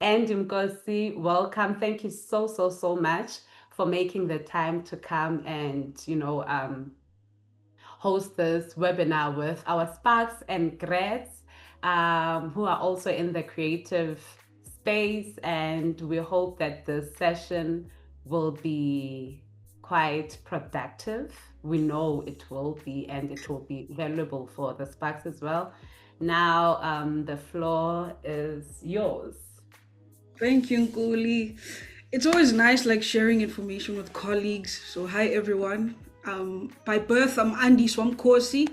And Mkosi, welcome. Thank you so much for making the time to come and, host this webinar with our Sparks and Grads, who are also in the creative space. And we hope that the session will be quite productive. We know it will be, and it will be valuable for the Sparks as well. Now, the floor is yours. Thank you, Nkuli. It's always nice like sharing information with colleagues. So hi everyone. By birth I'm Andy Swamkosi.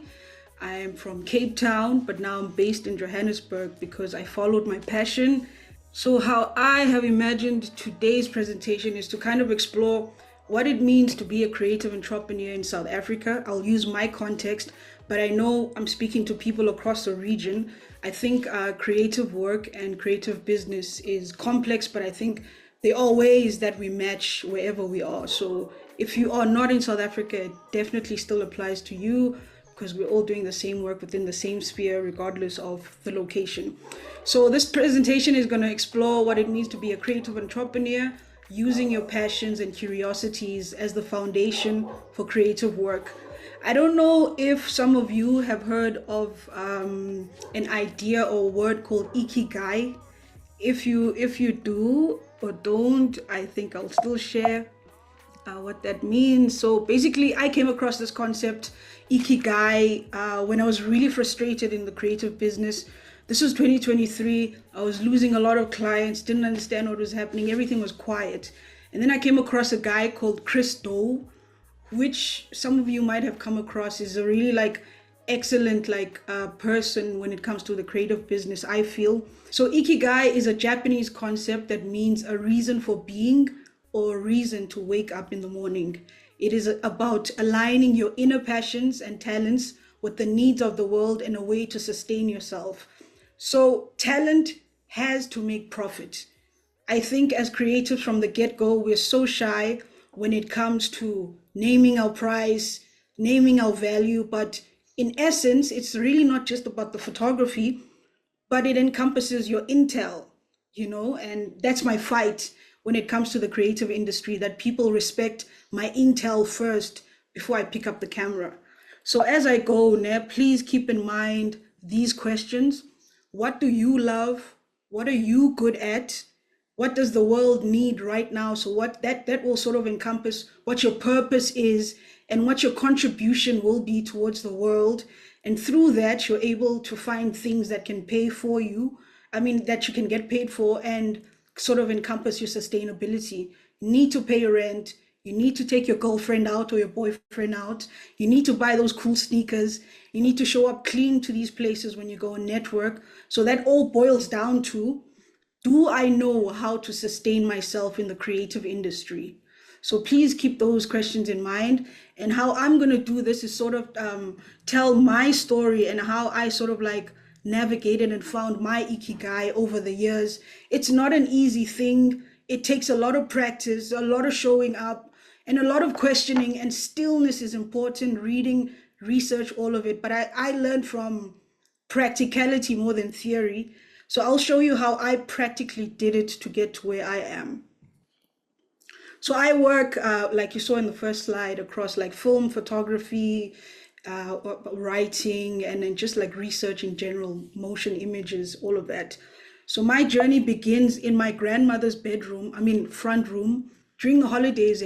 I am from Cape Town, but now I'm based in Johannesburg because I followed my passion. So how I have imagined today's presentation is to kind of explore what it means to be a creative entrepreneur in South Africa. I'll use my context, but I know I'm speaking to people across the region. I think creative work and creative business is complex, but I think there are ways that we match wherever we are. So if you are not in South Africa, it definitely still applies to you because we're all doing the same work within the same sphere, regardless of the location. So this presentation is going to explore what it means to be a creative entrepreneur, using your passions and curiosities as the foundation for creative work. I don't know if some of you have heard of an idea or a word called Ikigai. If you do or don't, I think I'll still share what that means. So basically, I came across this concept, Ikigai, when I was really frustrated in the creative business. This was 2023. I was losing a lot of clients, didn't understand what was happening. Everything was quiet. And then I came across a guy called Chris Do, which some of you might have come across. Is a really like excellent person when it comes to the creative business, I feel. So Ikigai is a Japanese concept that means a reason for being or a reason to wake up in the morning. It is about aligning your inner passions and talents with the needs of the world and a way to sustain yourself. So talent has to make profit. I think as creatives from the get-go, we're so shy when it comes to naming our price, naming our value. But in essence, it's really not just about the photography, but it encompasses your intel, and that's my fight when it comes to the creative industry, that people respect my intel first before I pick up the camera. So as I go, please keep in mind these questions. What do you love? What are you good at? What does the world need right now? So what that will sort of encompass what your purpose is and what your contribution will be towards the world. And through that, you're able to find things that can pay for you. I mean, that you can get paid for and sort of encompass your sustainability. You need to pay your rent. You need to take your girlfriend out or your boyfriend out. You need to buy those cool sneakers. You need to show up clean to these places when you go and network. So that all boils down to, do I know how to sustain myself in the creative industry? So please keep those questions in mind. And how I'm going to do this is sort of tell my story and how I sort of like navigated and found my Ikigai over the years. It's not an easy thing. It takes a lot of practice, a lot of showing up, and a lot of questioning, and stillness is important, reading, research, all of it. But I learned from practicality more than theory. So I'll show you how I practically did it to get to where I am. So I work, like you saw in the first slide, across like film, photography, writing, and then just like research in general, motion images, all of that. So my journey begins in my grandmother's bedroom, I mean, front room. During the holidays,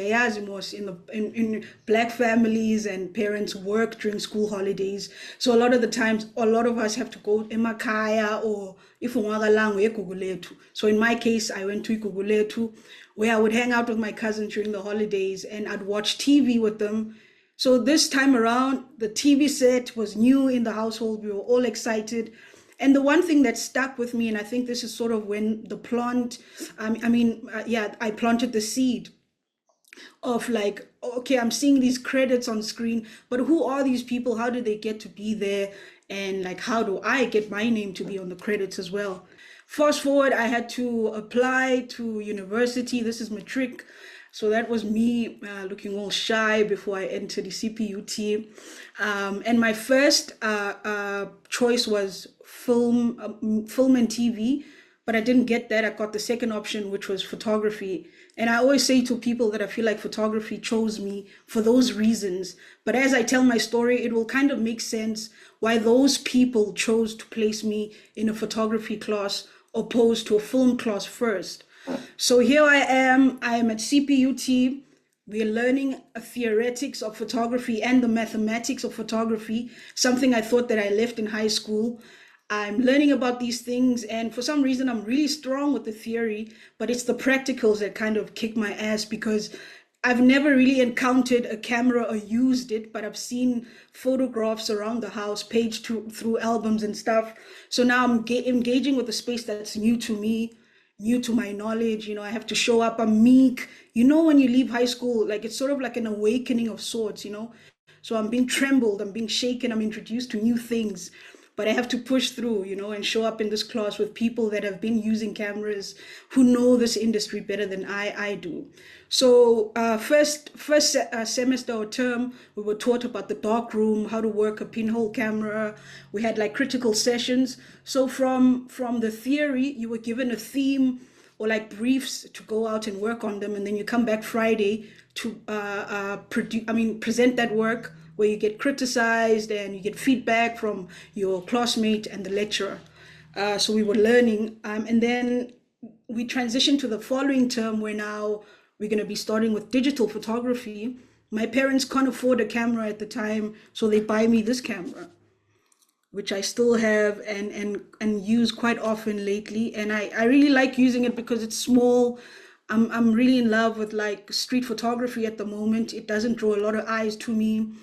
was in black families and parents work during school holidays. So a lot of the times, a lot of us have to go emakaya or if Iguguletu. So in my case, I went to Iguguletu, where I would hang out with my cousins during the holidays and I'd watch TV with them. So this time around, the TV set was new in the household. We were all excited. And the one thing that stuck with me, and I think this is sort of when the plant, I planted the seed of like, okay, I'm seeing these credits on screen, but who are these people? How did they get to be there? And like, how do I get my name to be on the credits as well? Fast forward, I had to apply to university. This is matric. So that was me looking all shy before I entered the CPUT. And my first choice was film and TV. but I didn't get that. I got the second option, which was photography. And I always say to people that I feel like photography chose me for those reasons. But as I tell my story, it will kind of make sense why those people chose to place me in a photography class opposed to a film class first. So here I am at CPUT. We're learning a theoretics of photography and the mathematics of photography, something I thought that I left in high school. I'm learning about these things, and for some reason, I'm really strong with the theory, but it's the practicals that kind of kick my ass because I've never really encountered a camera or used it, but I've seen photographs around the house, through albums and stuff. So now I'm engaging with a space that's new to me, new to my knowledge. I have to show up. I'm meek. When you leave high school, like it's sort of like an awakening of sorts. So I'm being trembled, I'm being shaken, I'm introduced to new things. But I have to push through, and show up in this class with people that have been using cameras, who know this industry better than I do. So first semester or term, we were taught about the dark room, how to work a pinhole camera. We had like critical sessions. So from the theory, you were given a theme or like briefs to go out and work on them, and then you come back Friday to present that work, where you get criticized and you get feedback from your classmate and the lecturer. So we were learning, and then we transitioned to the following term, where now we're going to be starting with digital photography. My parents can't afford a camera at the time, so they buy me this camera, which I still have and use quite often lately. And I really like using it because it's small. I'm really in love with like street photography at the moment. It doesn't draw a lot of eyes to me.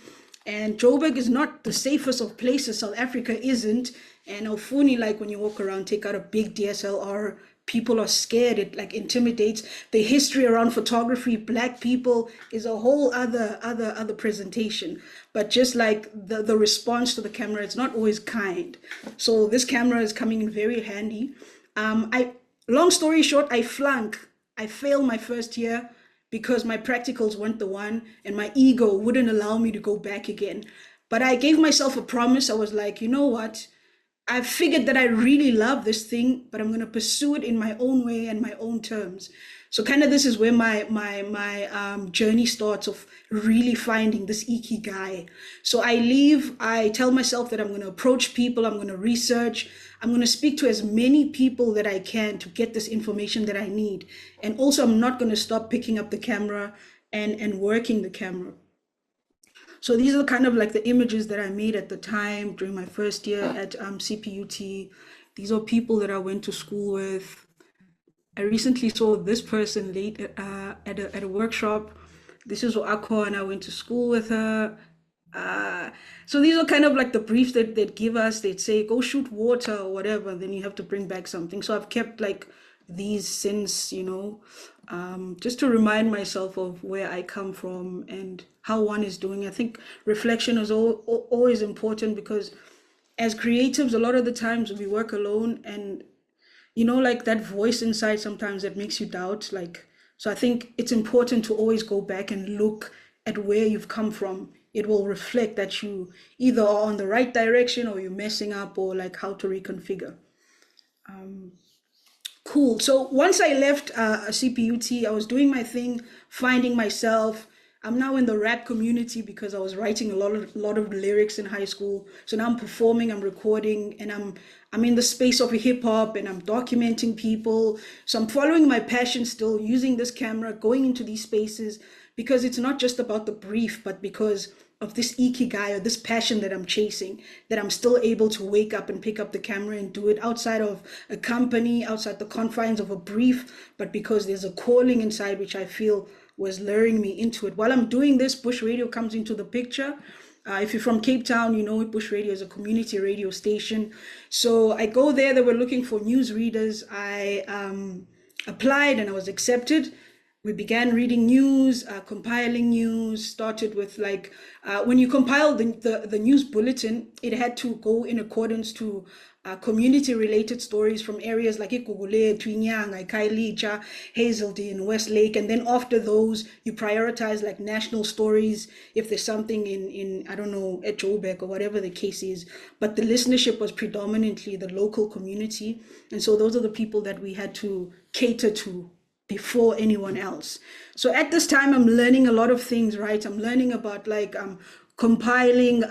And Joburg is not the safest of places. South Africa isn't. And Ofuni, like when you walk around, take out a big DSLR, people are scared. It like intimidates. The history around photography, black people, is a whole other presentation. But just like the response to the camera, it's not always kind. So this camera is coming in very handy. Long story short, I failed my first year because my practicals weren't the one, and my ego wouldn't allow me to go back again. But I gave myself a promise. I was like, you know what? I figured that I really love this thing, but I'm going to pursue it in my own way and my own terms. So kind of this is where my journey starts of really finding this Ikigai. So I leave, I tell myself that I'm going to approach people, I'm going to research, I'm going to speak to as many people that I can to get this information that I need. And also I'm not going to stop picking up the camera and working the camera. So these are kind of like the images that I made at the time during my first year at CPUT. These are people that I went to school with. I recently saw this person late at a workshop. This is Akko, and I went to school with her. So these are kind of like the briefs that they'd give us. They'd say, go shoot water or whatever, then you have to bring back something. So I've kept like these since, just to remind myself of where I come from and how one is doing. I think reflection is always important because as creatives, a lot of the times we work alone, and like that voice inside sometimes that makes you doubt. So I think it's important to always go back and look at where you've come from. It will reflect that you either are on the right direction or you're messing up, or like how to reconfigure. Cool. So once I left CPUT, I was doing my thing, finding myself. I'm now in the rap community because I was writing a lot of lyrics in high school. So now I'm performing, I'm recording, and I'm in the space of hip hop, and I'm documenting people. So I'm following my passion still, using this camera, going into these spaces, because it's not just about the brief, but because of this ikigai or this passion that I'm chasing, that I'm still able to wake up and pick up the camera and do it outside of a company, outside the confines of a brief, but because there's a calling inside which I feel was luring me into it. While I'm doing this, Bush Radio comes into the picture. If you're from Cape Town, you know Bush Radio is a community radio station. So I go there, they were looking for news readers. I applied and I was accepted. we began reading news, compiling news. Started with like when you compile the news bulletin, it had to go in accordance to community related stories from areas like Ikugule, Twinyanga, Kailicha, Hazelden, Westlake. And then after those, you prioritize like national stories if there's something in I don't know, Etchobek or whatever the case is. But the listenership was predominantly the local community. And so those are the people that we had to cater to before anyone else. So at this time, I'm learning a lot of things, right? I'm learning about like compiling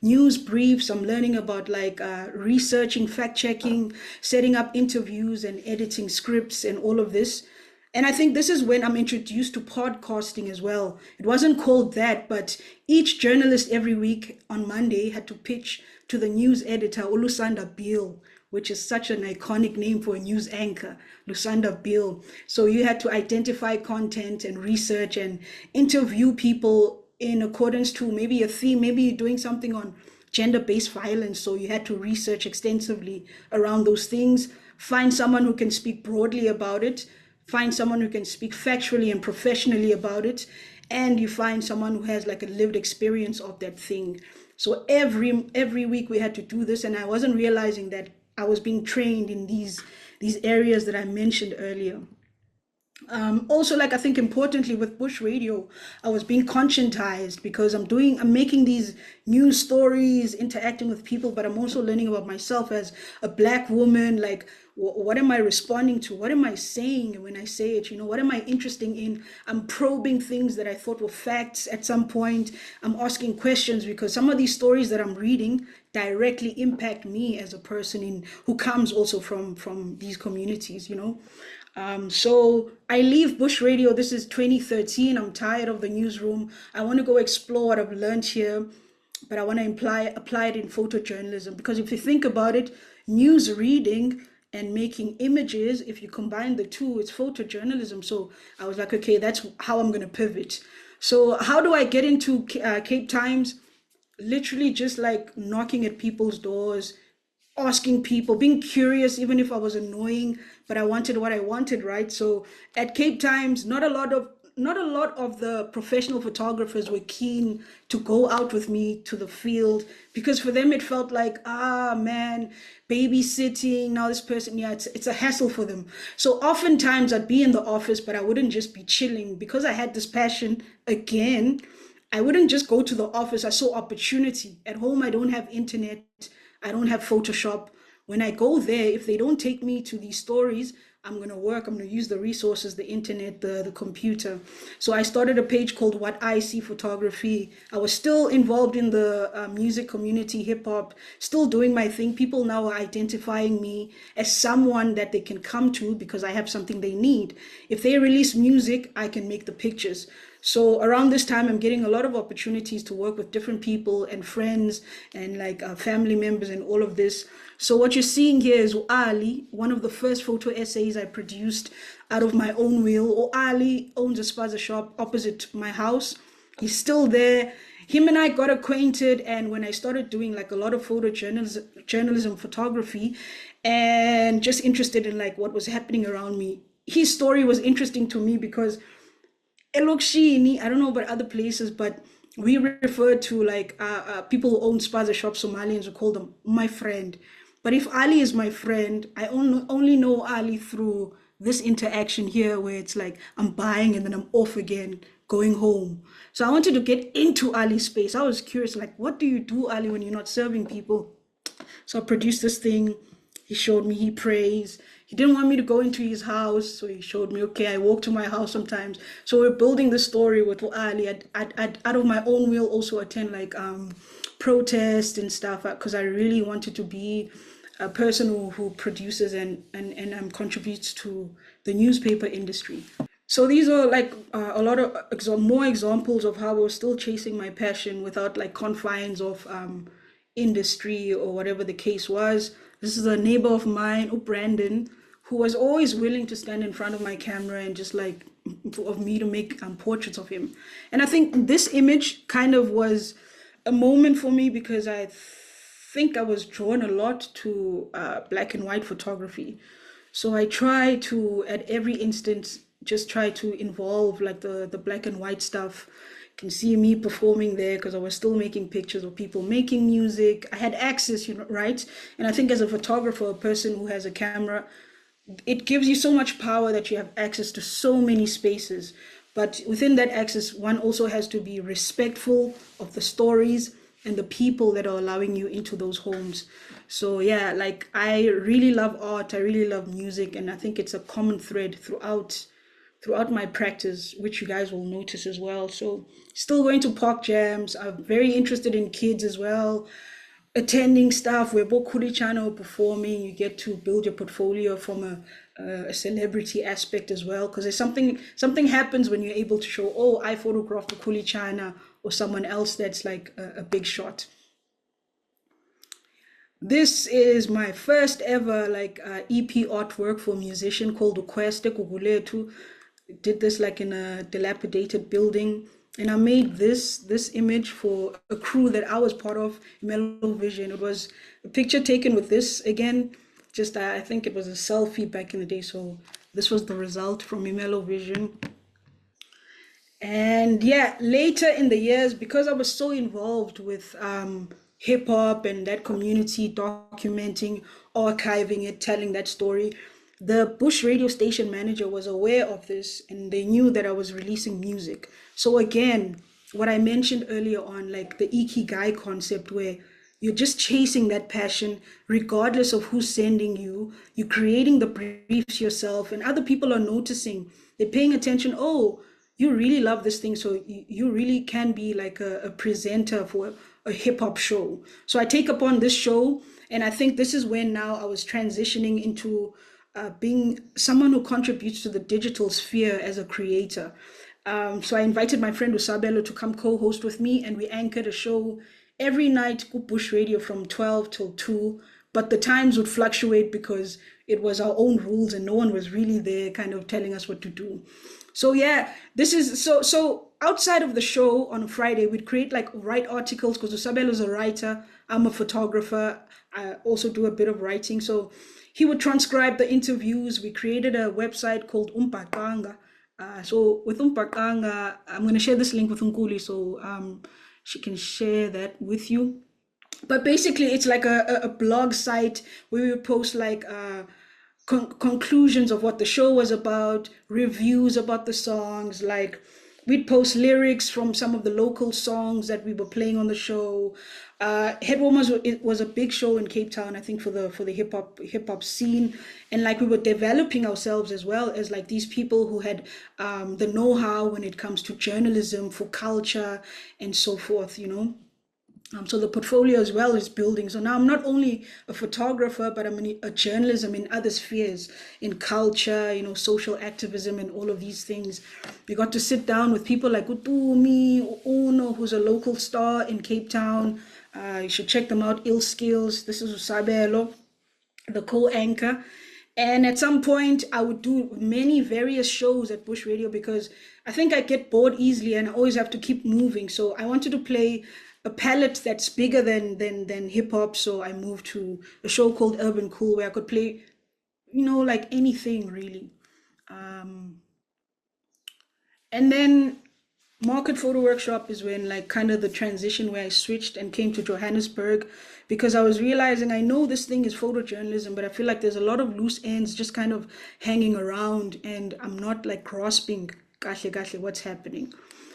news briefs. I'm learning about like researching, fact checking, setting up interviews and editing scripts and all of this. And I think this is when I'm introduced to podcasting as well. It wasn't called that, but each journalist every week on Monday had to pitch to the news editor, Ulusanda Bill, which is such an iconic name for a news anchor, Lusanda Bill. So you had to identify content and research and interview people in accordance to maybe a theme. Maybe you're doing something on gender-based violence, so you had to research extensively around those things, find someone who can speak broadly about it, find someone who can speak factually and professionally about it, and you find someone who has like a lived experience of that thing. So every week we had to do this, and I wasn't realizing that I was being trained in these areas that I mentioned earlier. Also, like I think importantly with Bush Radio, I was being conscientized because I'm making these news stories, interacting with people, but I'm also learning about myself as a Black woman. Like, what am I responding to? What am I saying when I say it? What am I interested in? I'm probing things that I thought were facts at some point. I'm asking questions because some of these stories that I'm reading directly impact me as a person who comes also from these communities. So I leave Bush Radio. This is 2013. I'm tired of the newsroom. I want to go explore what I've learned here, but I want to apply it in photojournalism. Because if you think about it, news reading and making images, if you combine the two, it's photojournalism. So I was like, okay, that's how I'm going to pivot. So how do I get into Cape Times? Literally just like knocking at people's doors, asking people, being curious, even if I was annoying, but I wanted what I wanted, right? So at Cape Times, not a lot of the professional photographers were keen to go out with me to the field because for them it felt like, man, babysitting, now this person, yeah, it's a hassle for them. So oftentimes I'd be in the office, but I wouldn't just be chilling because I had this passion again. I wouldn't just go to the office. I saw opportunity. At home, I don't have internet. I don't have Photoshop. When I go there, if they don't take me to these stories, I'm going to work. I'm going to use the resources, the internet, the computer. So I started a page called What I See Photography. I was still involved in the music community, hip hop, still doing my thing. People now are identifying me as someone that they can come to because I have something they need. If they release music, I can make the pictures. So around this time, I'm getting a lot of opportunities to work with different people and friends and like family members and all of this. So what you're seeing here is Ali, one of the first photo essays I produced out of my own will. Ali owns a spaza shop opposite my house. He's still there. Him and I got acquainted, and when I started doing like a lot of journalism photography and just interested in like what was happening around me, his story was interesting to me because Elokshini, I don't know about other places, but we refer to like people who own spaza shops, Somalians, who call them my friend. But if Ali is my friend, I only know Ali through this interaction here where it's like I'm buying and then I'm off again, going home. So I wanted to get into Ali's space. I was curious, like, what do you do, Ali, when you're not serving people? So I produced this thing. He showed me, he prays. He didn't want me to go into his house, so he showed me, okay, I walk to my house sometimes. So we're building the story with Ali. I'd out of my own will also attend like protests and stuff because I really wanted to be a person who produces and contributes to the newspaper industry. So these are like a lot of more examples of how I was still chasing my passion without like confines of industry or whatever the case was. This is a neighbor of mine, Brandon, who was always willing to stand in front of my camera and just like of me to make portraits of him. And I think this image kind of was a moment for me because I think I was drawn a lot to black and white photography. So I try to, at every instance, just try to involve like the black and white stuff. You can see me performing there because I was still making pictures of people making music. I had access, right? And I think as a photographer, a person who has a camera, it gives you so much power that you have access to so many spaces. But within that access, one also has to be respectful of the stories and the people that are allowing you into those homes. So yeah, like I really love art, I really love music, and I think it's a common thread throughout my practice, which you guys will notice as well. So still going to park jams. I'm very interested in kids as well, attending stuff where Bokuri channel performing. You get to build your portfolio from a celebrity aspect as well, because there's something happens when you're able to show, oh, I photographed the Kuli China or someone else that's like a big shot. This is my first ever like EP artwork for a musician called Ukweste Kuguletu. Did this like in a dilapidated building, and I made this image for a crew that I was part of, Mellow Vision. It was a picture taken with this again. Just I think it was a selfie back in the day, so this was the result from Mellow Vision. And yeah, later in the years, because I was so involved with hip hop and that community, documenting, archiving it, telling that story, the Bush radio station manager was aware of this and they knew that I was releasing music. So again, what I mentioned earlier on, like the Ikigai concept, where you're just chasing that passion regardless of who's sending you. You're creating the briefs yourself, and other people are noticing. They're paying attention. Oh, you really love this thing, so you really can be like a presenter for a hip hop show. So I take upon this show, and I think this is when now I was transitioning into being someone who contributes to the digital sphere as a creator. So I invited my friend Usabelo to come co-host with me, and we anchored a show every night, Bush Radio from 12 till 2. But the times would fluctuate because it was our own rules and no one was really there kind of telling us what to do. So yeah, this is so outside of the show on a Friday, we'd create like write articles because Usabelo is a writer. I'm a photographer. I also do a bit of writing. So he would transcribe the interviews. We created a website called Umpakanga. So with Umpakanga, I'm going to share this link with Unkuli so she can share that with you. But basically, it's like a blog site where we would post like conclusions of what the show was about, reviews about the songs, like we'd post lyrics from some of the local songs that we were playing on the show. Headwarmers, it was a big show in Cape Town, I think, for the hip hop scene, and like we were developing ourselves as well as like these people who had the know-how when it comes to journalism, for culture, and so forth, you know. So the portfolio as well is building. So now I'm not only a photographer, but I'm a journalism in other spheres, in culture, you know, social activism and all of these things. We got to sit down with people like Utumi Uno, who's a local star in Cape Town. You should check them out, Ill Skills. This is Usabelo, the co-anchor. And at some point, I would do many various shows at Bush Radio because I think I get bored easily and I always have to keep moving. So I wanted to play a palette that's bigger than hip hop. So I moved to a show called Urban Cool where I could play, you know, like anything really. And then Market Photo Workshop is when like kind of the transition where I switched and came to Johannesburg because I was realizing I know this thing is photojournalism, but I feel like there's a lot of loose ends just kind of hanging around and I'm not like grasping kahle what's happening.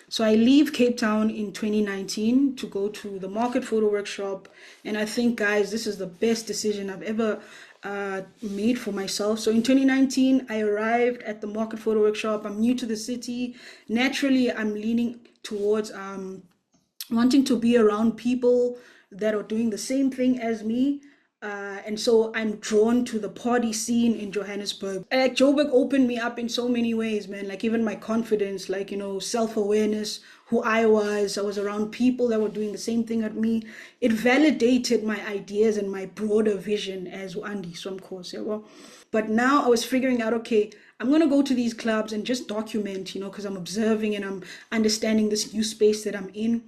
So I leave Cape Town in 2019 to go to the Market Photo Workshop. And I think, guys, this is the best decision I've ever made for myself. So in 2019, I arrived at the Market Photo Workshop. I'm new to the city. Naturally, I'm leaning towards wanting to be around people that are doing the same thing as me. And so I'm drawn to the party scene in Johannesburg. Like Joburg opened me up in so many ways, man. Like even my confidence, like, you know, self-awareness, who I was around people that were doing the same thing at me. It validated my ideas and my broader vision as Andy Swam course. Yeah, well. But now I was figuring out, okay, I'm gonna go to these clubs and just document, you know, because I'm observing and I'm understanding this new space that I'm in.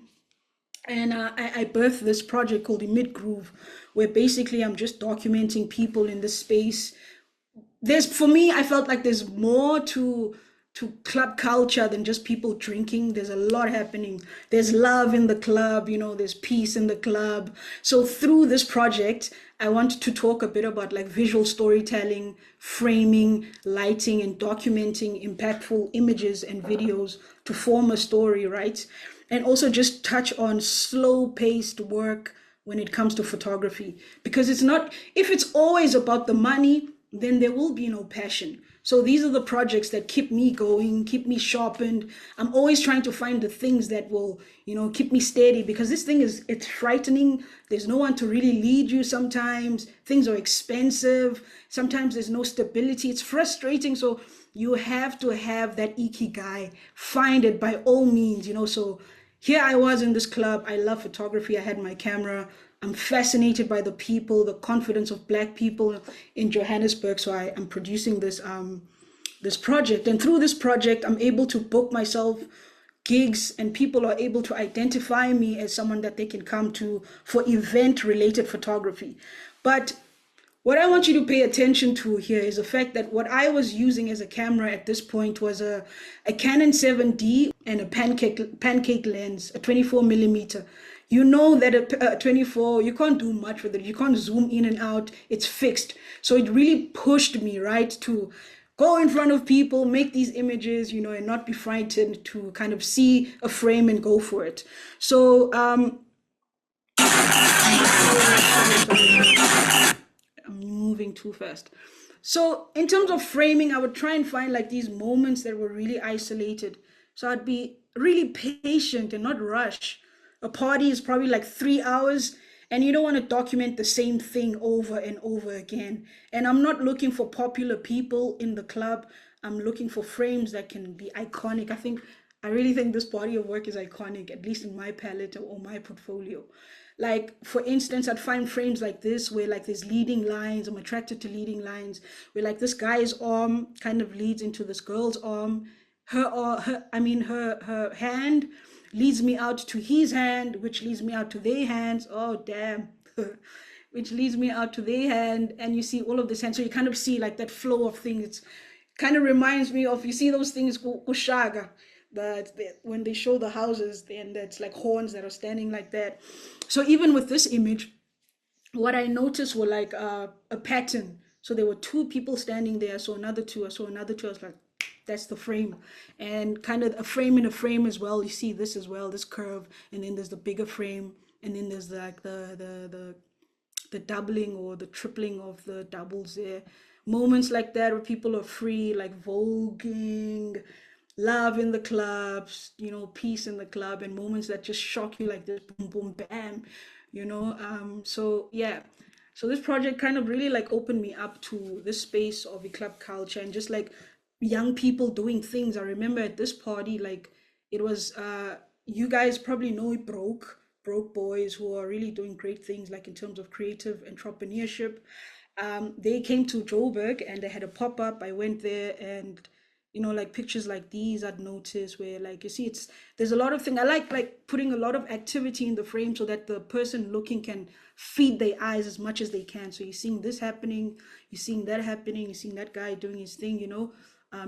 And I birthed this project called the Mid Groove, where basically I'm just documenting people in this space. For me, I felt like there's more to to club culture than just people drinking. There's a lot happening. There's love in the club, there's peace in the club. So through this project, I want to talk a bit about like visual storytelling, framing, lighting, and documenting impactful images and videos to form a story, right? And also just touch on slow paced work when it comes to photography. Because it's not, if it's always about the money, then there will be no passion. So these are the projects that keep me going, keep me sharpened. I'm always trying to find the things that will, keep me steady, because this thing it's frightening. There's no one to really lead you sometimes. Things are expensive. Sometimes there's no stability. It's frustrating. So you have to have that Ikigai. Find it by all means, So here I was in this club. I love photography. I had my camera. I'm fascinated by the people, the confidence of Black people in Johannesburg. So I am producing this project, and through this project, I'm able to book myself gigs, and people are able to identify me as someone that they can come to for event-related photography. But what I want you to pay attention to here is the fact that what I was using as a camera at this point was a Canon 7D and a pancake lens, a 24 millimeter. You know that a 24, you can't do much with it. You can't zoom in and out. It's fixed. So it really pushed me, right, to go in front of people, make these images, and not be frightened, to kind of see a frame and go for it. So, I'm moving too fast. So in terms of framing, I would try and find like these moments that were really isolated. So I'd be really patient and not rush. A party is probably like 3 hours, and you don't want to document the same thing over and over again. And I'm not looking for popular people in the club. I'm looking for frames that can be iconic. I really think this body of work is iconic, at least in my palette or my portfolio. Like, for instance, I'd find frames like this where like there's leading lines. I'm attracted to leading lines where like this guy's arm kind of leads into this girl's arm. Her hand leads me out to his hand, which leads me out to their hands. Oh, damn. Which leads me out to their hand. And you see all of this hand. So you kind of see like that flow of things. It's kind of reminds me of, you see those things, Ushaga, that when they show the houses, then that's like horns that are standing like that. So even with this image, what I noticed were like a pattern. So there were two people standing there. So another two. I saw another two. I was like, that's the frame. And kind of a frame in a frame as well. You see this as well, this curve, and then there's the bigger frame, and then there's like the doubling or the tripling of the doubles there. Moments like that where people are free, like voguing, love in the clubs, peace in the club, and moments that just shock you like this, boom, boom, bam, So yeah, so this project kind of really like opened me up to this space of a club culture and just like young people doing things. I remember at this party, like it was, you guys probably know it, broke boys who are really doing great things, like in terms of creative entrepreneurship. They came to Joburg and they had a pop-up. I went there, and like pictures like these I'd notice where like you see there's a lot of things. I like putting a lot of activity in the frame so that the person looking can feed their eyes as much as they can. So you're seeing this happening, you're seeing that happening, you're seeing that guy doing his thing,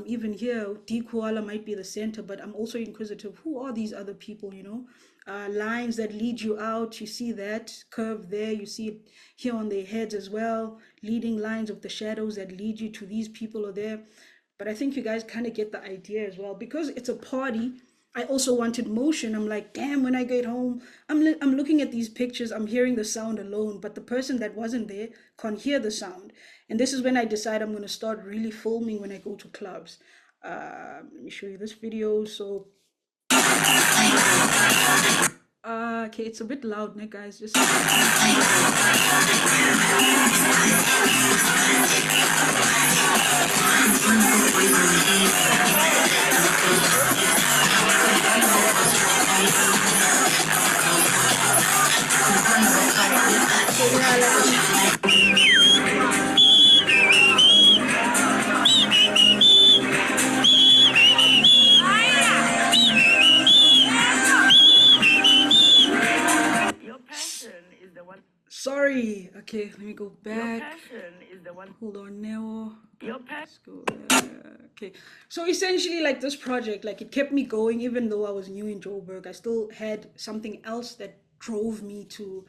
even here, D Koala might be the center, but I'm also inquisitive. Who are these other people, lines that lead you out. You see that curve there. You see it here on their heads as well. Leading lines of the shadows that lead you to these people are there. But I think you guys kind of get the idea as well. Because it's a party, I also wanted motion. I'm like, damn, when I get home, I'm looking at these pictures, I'm hearing the sound alone, but the person that wasn't there can't hear the sound. And this is when I decide I'm going to start really filming when I go to clubs. Let me show you this video. So, okay, it's a bit loud, né, guys? Just. Sorry. Okay, let me go back. Hold on now. Let's go back. Okay. So essentially, like this project, like it kept me going even though I was new in Joburg. I still had something else that drove me to,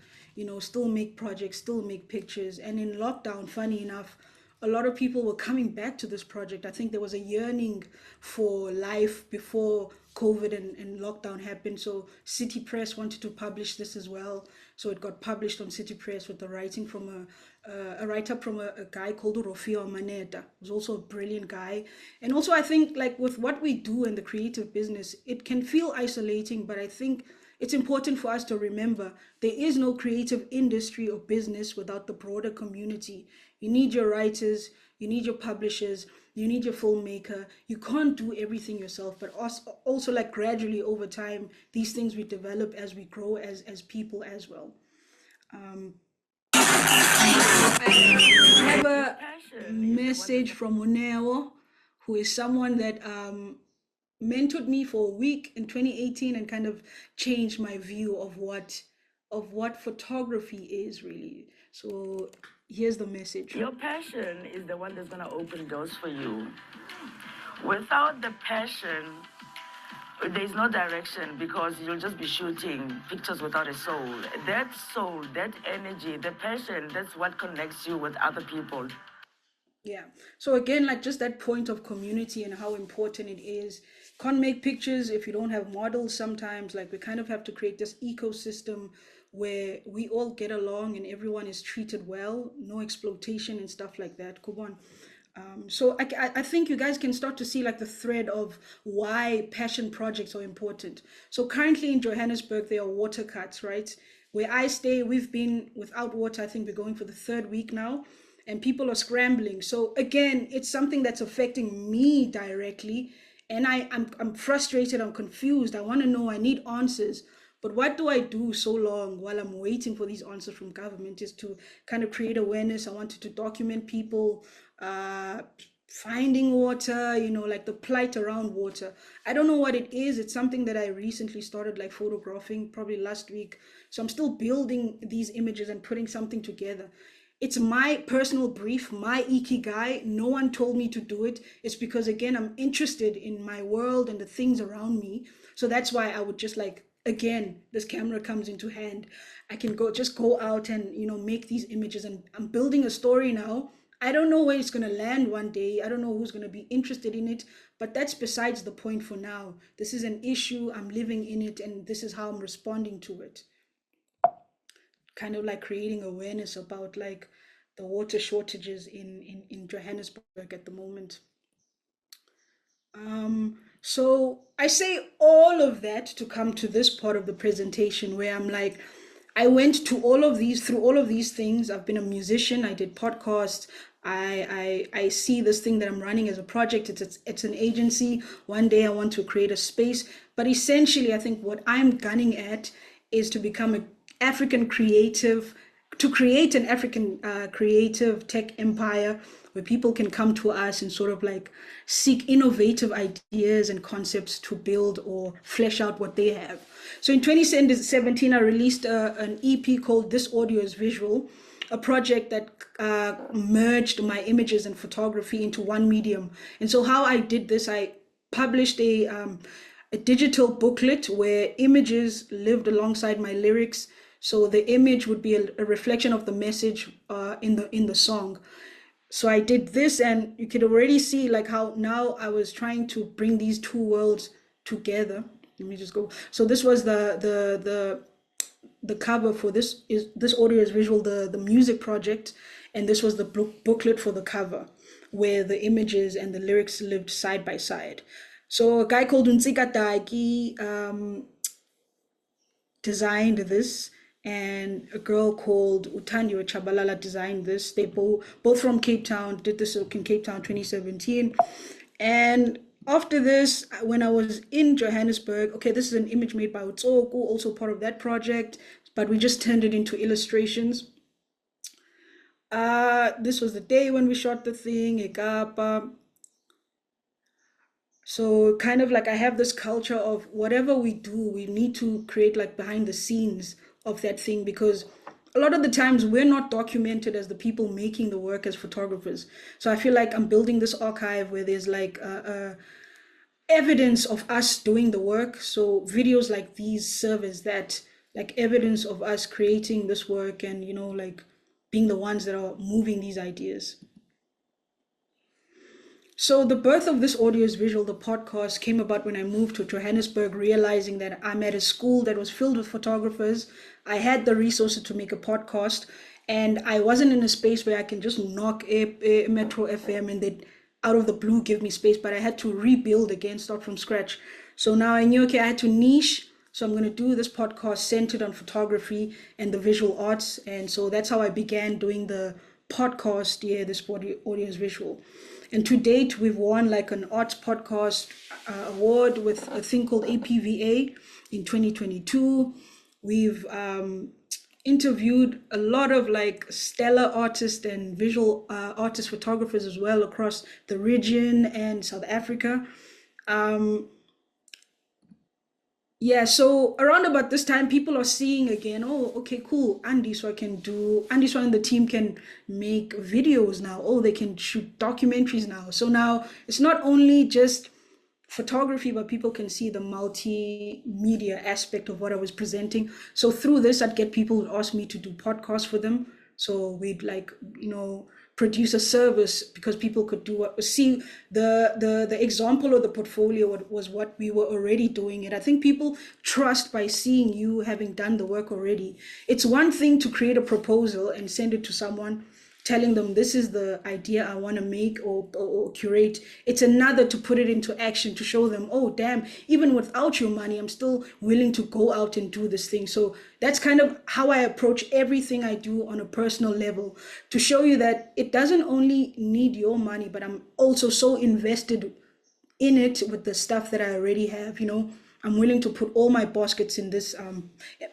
still make projects, still make pictures. And in lockdown, funny enough, a lot of people were coming back to this project. I think there was a yearning for life before COVID and lockdown happened. So City Press wanted to publish this as well. So it got published on City Press with the writing from a write up from a guy called Rofio Maneta, who's also a brilliant guy. And also, I think like with what we do in the creative business, it can feel isolating, but I think it's important for us to remember there is no creative industry or business without the broader community. You need your writers, you need your publishers, you need your filmmaker. You can't do everything yourself, but also like gradually over time, these things we develop as we grow as people as well. Um, I have Your a passion is the one that's message from Oneo, who is someone that mentored me for a week in 2018 and kind of changed my view of what photography is really. So here's the message. your passion is the one that's gonna open doors for you. Without the passion, there's no direction because you'll just be shooting pictures without a soul. That soul, that energy, the passion, that's what connects you with other people. Yeah. So again, like just that point of community and how important it is. Can't make pictures if you don't have models sometimes. Like we kind of have to create this ecosystem where we all get along and everyone is treated well, no exploitation and stuff like that. Come on. So I think you guys can start to see like the thread of why passion projects are important. So currently in Johannesburg, there are water cuts, right? Where I stay, we've been without water. I think we're going for the third week now, and people are scrambling. So again, it's something that's affecting me directly, and I'm frustrated. I'm confused. I want to know. I need answers. But what do I do so long while I'm waiting for these answers from government is to kind of create awareness. I wanted to document people uh, finding water, like the plight around water. I don't know what it is. It's something that I recently started like photographing probably last week. So I'm still building these images and putting something together. It's my personal brief, my Ikigai. No one told me to do it. It's because, again, I'm interested in my world and the things around me. So that's why I would just like, again, this camera comes into hand. I can go out and, make these images. And I'm building a story now. I don't know where it's going to land one day. I don't know who's going to be interested in it. But that's besides the point for now. This is an issue. I'm living in it. And this is how I'm responding to it, kind of like creating awareness about like the water shortages in Johannesburg at the moment. So I say all of that to come to this part of the presentation where I'm like, I went to through all of these things. I've been a musician. I did podcasts. I see this thing that I'm running as a project. It's an agency. One day I want to create a space. But essentially, I think what I'm gunning at is to become an African creative, to create an African creative tech empire where people can come to us and sort of like seek innovative ideas and concepts to build or flesh out what they have. So in 2017, I released an EP called This Audio is Visual, a project that merged my images and photography into one medium. And so how I did this, I published a digital booklet where images lived alongside my lyrics. So the image would be a reflection of the message in the song. So I did this, and you could already see like how now I was trying to bring these two worlds together. Let me just go. So this was the cover for this audio is visual, the music project, and this was the booklet for the cover, where the images and the lyrics lived side by side. So a guy called Unsika Taki designed this, and a girl called Utanyo Chabalala designed this. They both from Cape Town, did this in Cape Town 2017. And after this, when I was in Johannesburg, okay, this is an image made by Utsoku, also part of that project, but we just turned it into illustrations. This was the day when we shot the thing, Ekapa. So kind of like I have this culture of whatever we do, we need to create like behind the scenes of that thing, because a lot of the times we're not documented as the people making the work as photographers. So I feel like I'm building this archive where there's like evidence of us doing the work. So videos like these serve as that, like evidence of us creating this work and, you know, like being the ones that are moving these ideas. So the birth of this audio is visual, the podcast, came about when I moved to Johannesburg, realizing that I'm at a school that was filled with photographers. I had the resources to make a podcast, and I wasn't in a space where I can just knock a Metro FM and they out of the blue give me space, but I had to rebuild again, start from scratch. So now I knew, okay, I had to niche. So I'm going to do this podcast centered on photography and the visual arts. And so that's how I began doing the podcast. Yeah, this audio is visual. And to date, we've won like an arts podcast award with a thing called APVA in 2022. We've interviewed a lot of like stellar artists and visual artist photographers as well across the region and South Africa. Yeah, so around about this time, people are seeing again, oh, okay, cool, Andy, so Andy, so and the team can make videos now. Oh, they can shoot documentaries now. So now it's not only just photography, but people can see the multimedia aspect of what I was presenting. So through this, I'd get people who ask me to do podcasts for them. So we'd like, you know, produce a service because people could see the example of the portfolio was what we were already doing. And I think people trust by seeing you having done the work already. It's one thing to create a proposal and send it to someone, telling them this is the idea I want to make or curate. It's another to put it into action, to show them, oh, damn, even without your money, I'm still willing to go out and do this thing. So that's kind of how I approach everything I do on a personal level, to show you that it doesn't only need your money, but I'm also so invested in it with the stuff that I already have, you know. I'm willing to put all my baskets in this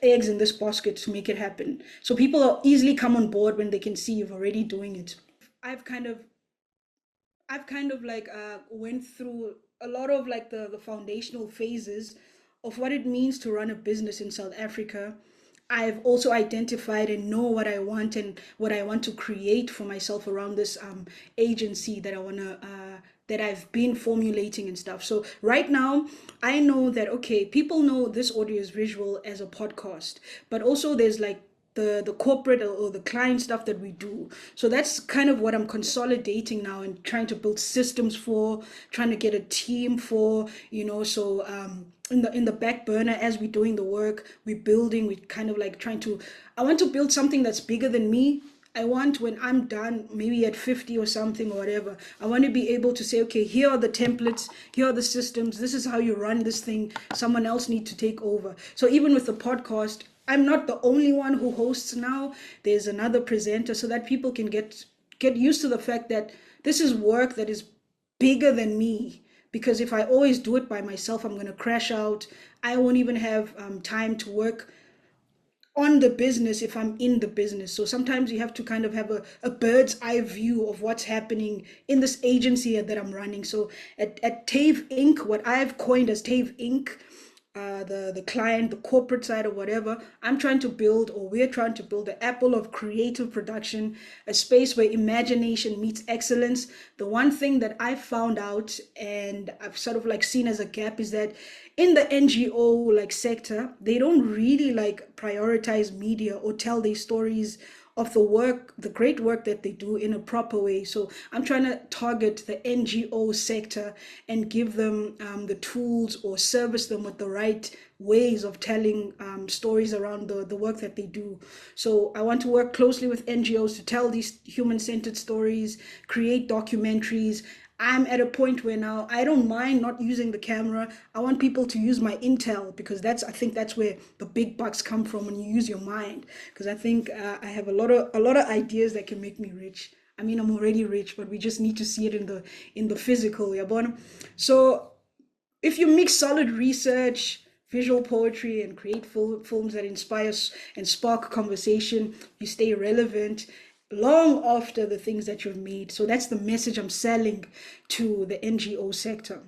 eggs in this basket to make it happen. So people are easily come on board when they can see you've already doing it. I've kind of like went through a lot of like the foundational phases of what it means to run a business in South Africa. I've also identified and know what I want and what I want to create for myself around this agency that I want to that I've been formulating and stuff. So right now, I know that okay, people know this audio is visual as a podcast, but also there's like the corporate or the client stuff that we do. So that's kind of what I'm consolidating now and trying to build systems for, trying to get a team for, you know. So in the back burner as we're doing the work, we're building, we kind of like trying to, I want to build something that's bigger than me. I want when I'm done, maybe at 50 or something or whatever, I want to be able to say, okay, here are the templates, here are the systems, this is how you run this thing. Someone else needs to take over. So even with the podcast, I'm not the only one who hosts now. There's another presenter, so that people can get used to the fact that this is work that is bigger than me. Because if I always do it by myself, I'm going to crash out. I won't even have time to work on the business if I'm in the business. So sometimes you have to kind of have a bird's eye view of what's happening in this agency that I'm running. So at TAVE Inc., what I've coined as TAVE Inc., the client, the corporate side or whatever, I'm trying to build, or we're trying to build, the apple of creative production, a space where imagination meets excellence. The one thing that I found out and I've sort of like seen as a gap is that in the NGO like sector, they don't really like prioritize media or tell their stories of the work, the great work that they do in a proper way. So I'm trying to target the NGO sector and give them the tools or service them with the right ways of telling stories around the work that they do. So I want to work closely with NGOs to tell these human-centered stories, create documentaries. I'm at a point where now I don't mind not using the camera. I want people to use my intel, because I think that's where the big bucks come from, when you use your mind. Because I think I have a lot of ideas that can make me rich. I mean, I'm already rich, but we just need to see it in the physical. Yeah, bon? So if you mix solid research, visual poetry, and create films that inspire and spark conversation, you stay relevant long after the things that you've made. So that's the message I'm selling to the NGO sector.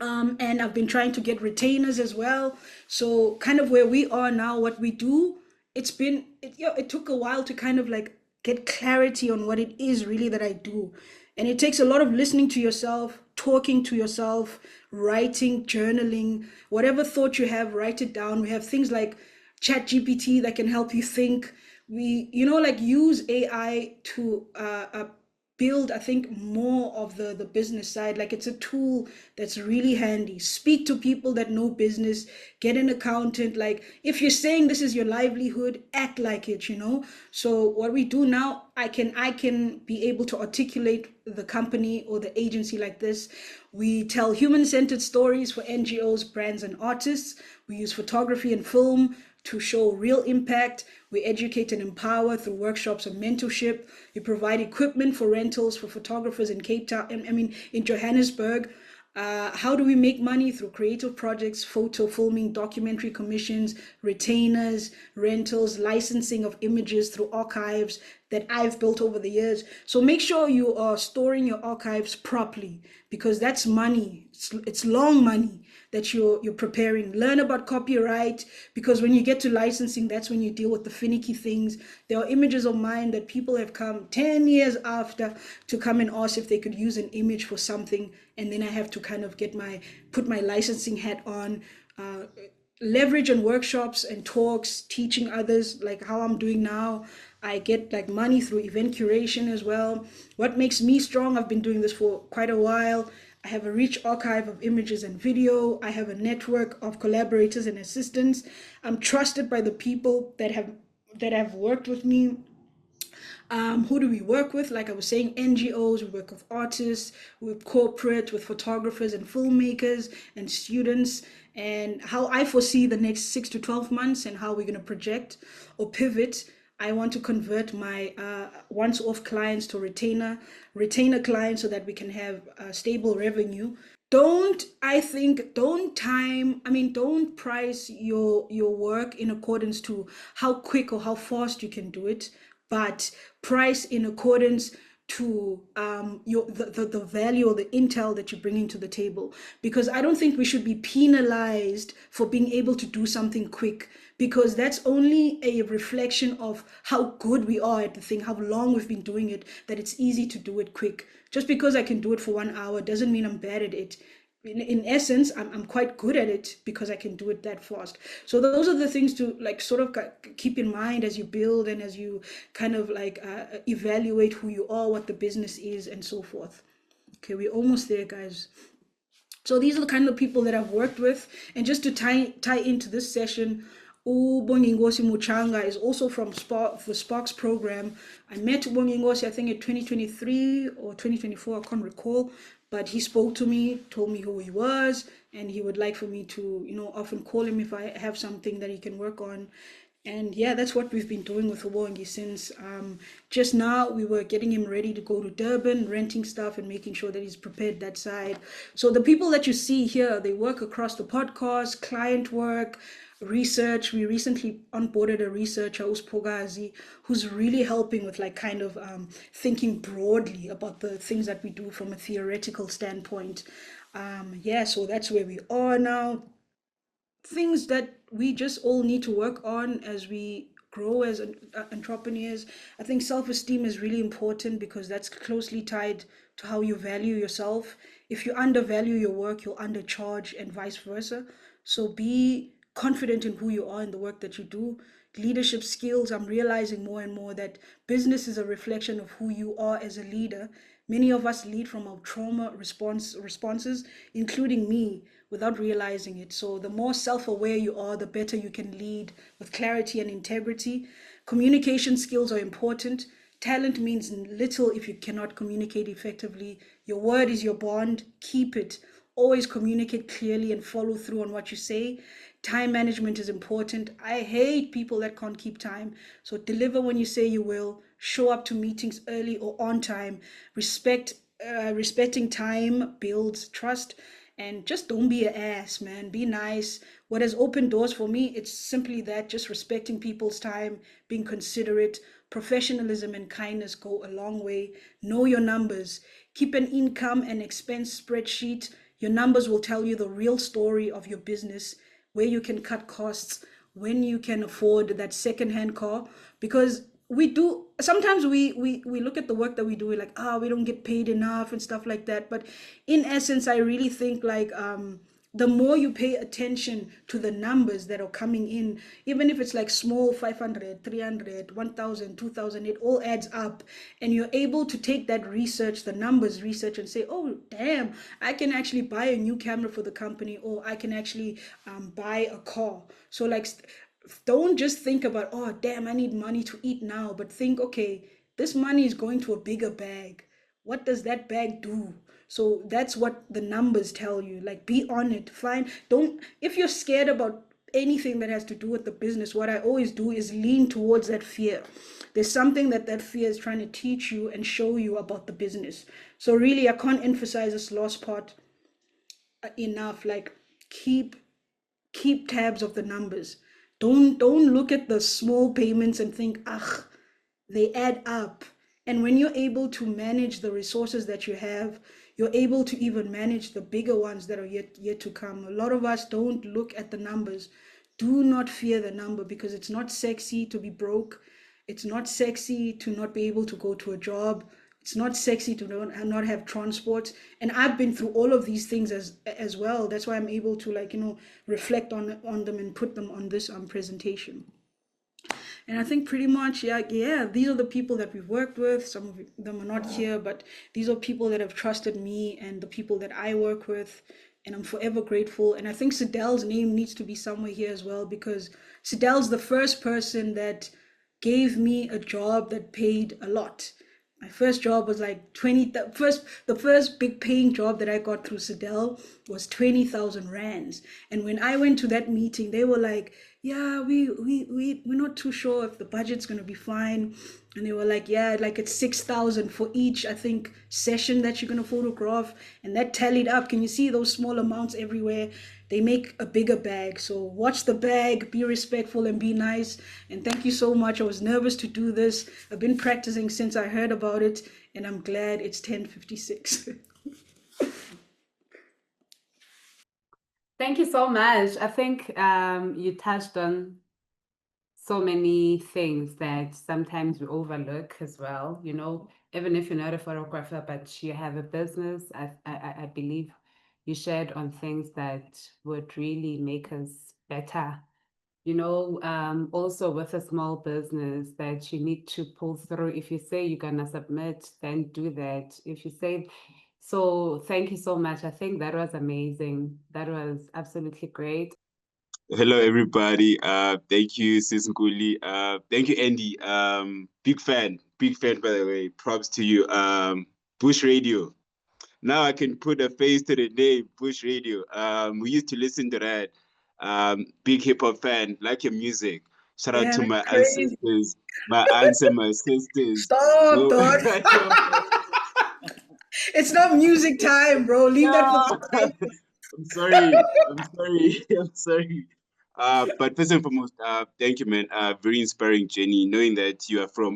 And I've been trying to get retainers as well. So kind of where we are now, what we do it took a while to kind of like get clarity on what it is really that I do. And it takes a lot of listening to yourself, talking to yourself, writing, journaling, whatever thought you have, write it down. We have things like chat GPT that can help you think. We, like use AI to build, I think, more of the business side. Like it's a tool that's really handy. Speak to people that know business, get an accountant. Like if you're saying this is your livelihood, act like it. So what we do now, I can be able to articulate the company or the agency like this. We tell human-centered stories for NGOs, brands, and artists. We use photography and film to show real impact. We educate and empower through workshops and mentorship. We provide equipment for rentals for photographers in Cape Town, in Johannesburg. How do we make money? Through creative projects, photo filming, documentary commissions, retainers, rentals, licensing of images through archives that I've built over the years. So make sure you are storing your archives properly, because that's money. It's long money that you're preparing. Learn about copyright, because when you get to licensing, that's when you deal with the finicky things. There are images of mine that people have come 10 years after to come and ask if they could use an image for something, and then I have to kind of put my licensing hat on. Leverage on workshops and talks, teaching others like how I'm doing now. I get like money through event curation as well. What makes me strong? I've been doing this for quite a while. I have a rich archive of images and video. I have a network of collaborators and assistants. I'm trusted by the people that have worked with me. Who do we work with? Like I was saying, NGOs, we work with artists, with corporate, with photographers and filmmakers and students. And how I foresee the next 6 to 12 months and how we're going to project or pivot. I want to convert my once-off clients to retainer clients, so that we can have stable revenue. Don't price your work in accordance to how quick or how fast you can do it, but price in accordance to the value or the intel that you're bringing to the table. Because I don't think we should be penalized for being able to do something quick, because that's only a reflection of how good we are at the thing, how long we've been doing it, that it's easy to do it quick. Just because I can do it for 1 hour doesn't mean I'm bad at it. In essence, I'm quite good at it because I can do it that fast. So those are the things to like sort of keep in mind as you build and as you kind of like evaluate who you are, what the business is, and so forth. Okay, we're almost there, guys. So these are the kind of people that I've worked with. And just to tie into this session, Ubongingosi Muchanga is also from the Sparks program. I met Ubongingosi, I think in 2023 or 2024, I can't recall. But he spoke to me, told me who he was, and he would like for me to, often call him if I have something that he can work on. And yeah, that's what we've been doing with Ubongi since just now we were getting him ready to go to Durban, renting stuff and making sure that he's prepared that side. So the people that you see here, they work across the podcast, client work, research. We recently onboarded a researcher, Uspogazi, who's really helping with like kind of thinking broadly about the things that we do from a theoretical standpoint. Yeah, so that's where we are now. Things that we just all need to work on as we grow as entrepreneurs. I think self-esteem is really important, because that's closely tied to how you value yourself. If you undervalue your work, you'll undercharge, and vice versa. So be confident in who you are in the work that you do. Leadership skills, I'm realizing more and more that business is a reflection of who you are as a leader. Many of us lead from our trauma responses, including me, without realizing it. So the more self-aware you are, the better you can lead with clarity and integrity. Communication skills are important. Talent means little if you cannot communicate effectively. Your word is your bond. Keep it. Always communicate clearly and follow through on what you say. Time management is important. I hate people that can't keep time. So deliver when you say you will. Show up to meetings early or on time. Respecting time builds trust. And just don't be an ass, man. Be nice. What has opened doors for me, it's simply that, just respecting people's time, being considerate. Professionalism and kindness go a long way. Know your numbers. Keep an income and expense spreadsheet. Your numbers will tell you the real story of your business, where you can cut costs, when you can afford that secondhand car. Because we do sometimes we look at the work that we do, we're like, we don't get paid enough and stuff like that. But in essence, I really think like the more you pay attention to the numbers that are coming in, even if it's like small 500, 300, 1,000, 2,000, it all adds up. And you're able to take that research, the numbers research, and say, oh, damn, I can actually buy a new camera for the company, or I can actually buy a car. So, like, don't just think about, oh, damn, I need money to eat now, but think, okay, this money is going to a bigger bag. What does that bag do? So that's what the numbers tell you. Like, be on it. Fine. Don't, if you're scared about anything that has to do with the business, what I always do is lean towards that fear. There's something that that fear is trying to teach you and show you about the business. So really, I can't emphasize this last part enough. Like, keep keep tabs of the numbers. Don't look at the small payments and think, ah, they add up. And when you're able to manage the resources that you have, you're able to even manage the bigger ones that are yet to come. A lot of us don't look at the numbers. Do not fear the number, because it's not sexy to be broke. It's not sexy to not be able to go to a job. It's not sexy to not have transport. And I've been through all of these things as well. That's why I'm able to, like, reflect on them and put them on this presentation. And I think pretty much, yeah, these are the people that we've worked with. Some of them are not here, but these are people that have trusted me and the people that I work with. And I'm forever grateful. And I think Sidel's name needs to be somewhere here as well, because Sidel's the first person that gave me a job that paid a lot. My first job was like the first big paying job that I got through Sidel was 20,000 rands. And when I went to that meeting, they were like, yeah, we're not too sure if the budget's gonna be fine. And they were like, yeah, like it's 6,000 for each, I think, session that you're gonna photograph. And that tallied up. Can you see those small amounts everywhere? They make a bigger bag. So watch the bag, be respectful, and be nice. And thank you so much. I was nervous to do this. I've been practicing since I heard about it, and I'm glad it's 10:56. Thank you so much. I think you touched on so many things that sometimes we overlook as well. Even if you're not a photographer, but you have a business, I believe you shared on things that would really make us better. Also with a small business, that you need to pull through. If you say you're gonna submit, then do that. If you say so, thank you so much. I think that was amazing. That was absolutely great. Hello, everybody. Thank you, Sis Nkuli. Thank you, Andy. Big fan, by the way. Props to you. Bush Radio. Now I can put a face to the name, Bush Radio. We used to listen to that. Big hip hop fan, like your music. Shout out Damn, to it's my crazy. ancestors, my aunts and my sisters. Stop, So, dog. It's not music time, bro. Leave that for no. the I'm sorry. I'm sorry. I'm sorry. But first and foremost, thank you, man. Very inspiring journey. Knowing that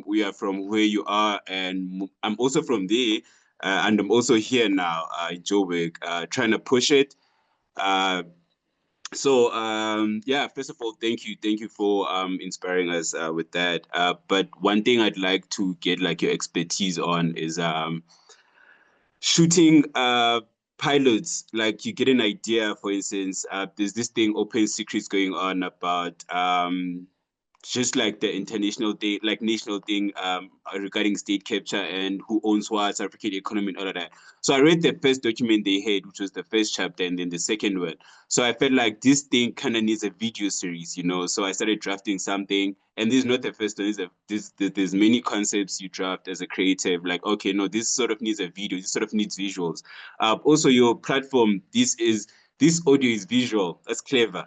we are from where you are, and I'm also from there, and I'm also here now in Joburg, trying to push it. Uh, yeah. First of all, thank you for inspiring us with that. But one thing I'd like to get like your expertise on is shooting pilots. Like, you get an idea, for instance, there's this thing, open secrets, going on about just like the international thing, like national thing, regarding state capture and who owns what, South African economy and all of that. So I read the first document they had, which was the first chapter, and then the second one. So I felt like this thing kind of needs a video series, So I started drafting something, and this is not the first one. There's many concepts you draft as a creative, like, okay, no, this sort of needs a video, this sort of needs visuals. Also, your platform, this audio is visual. That's clever.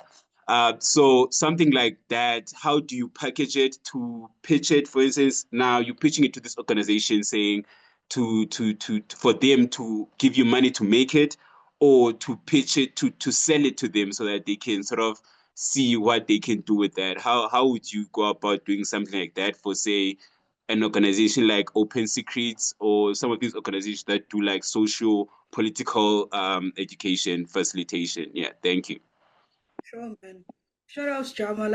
So something like that, how do you package it to pitch it? For instance, now you're pitching it to this organization, saying for them to give you money to make it, or to pitch it to sell it to them so that they can sort of see what they can do with that. How would you go about doing something like that for, say, an organization like Open Secrets, or some of these organizations that do like social political education facilitation? Yeah, thank you. Sure, man. Shout outs, Jama.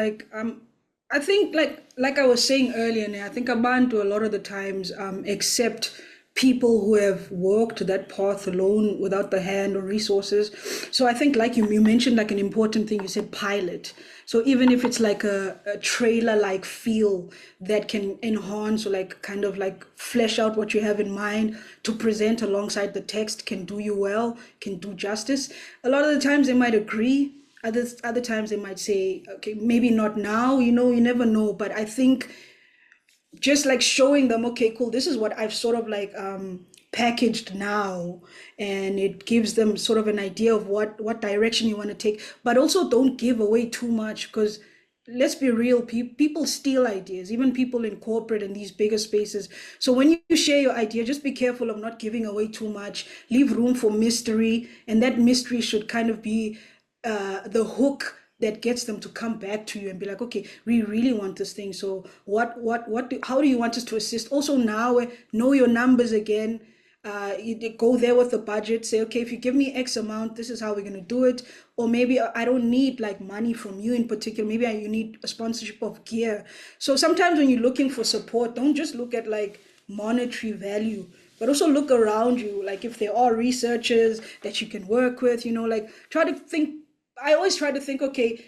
I think like I was saying earlier, I think Abantu a lot of the times accept people who have walked that path alone without the hand or resources. So I think like you mentioned like an important thing. You said pilot. So even if it's like a trailer like feel that can enhance or like kind of like flesh out what you have in mind to present alongside the text can do you well, can do justice. A lot of the times they might agree, other times they might say, okay, maybe not now, you never know. But I think just like showing them, okay, cool, this is what I've sort of like packaged now, and it gives them sort of an idea of what direction you want to take. But also don't give away too much, because let's be real, people steal ideas, even people in corporate and these bigger spaces. So when you share your idea, just be careful of not giving away too much. Leave room for mystery, and that mystery should kind of be the hook that gets them to come back to you and be like, okay, we really want this thing. So how do you want us to assist? Also now, know your numbers again. You go there with the budget, say, okay, if you give me X amount, this is how we're going to do it. Or maybe I don't need like money from you in particular. Maybe you need a sponsorship of gear. So sometimes when you're looking for support, don't just look at like monetary value, but also look around you. Like if there are researchers that you can work with, like try to think. I always try to think, okay,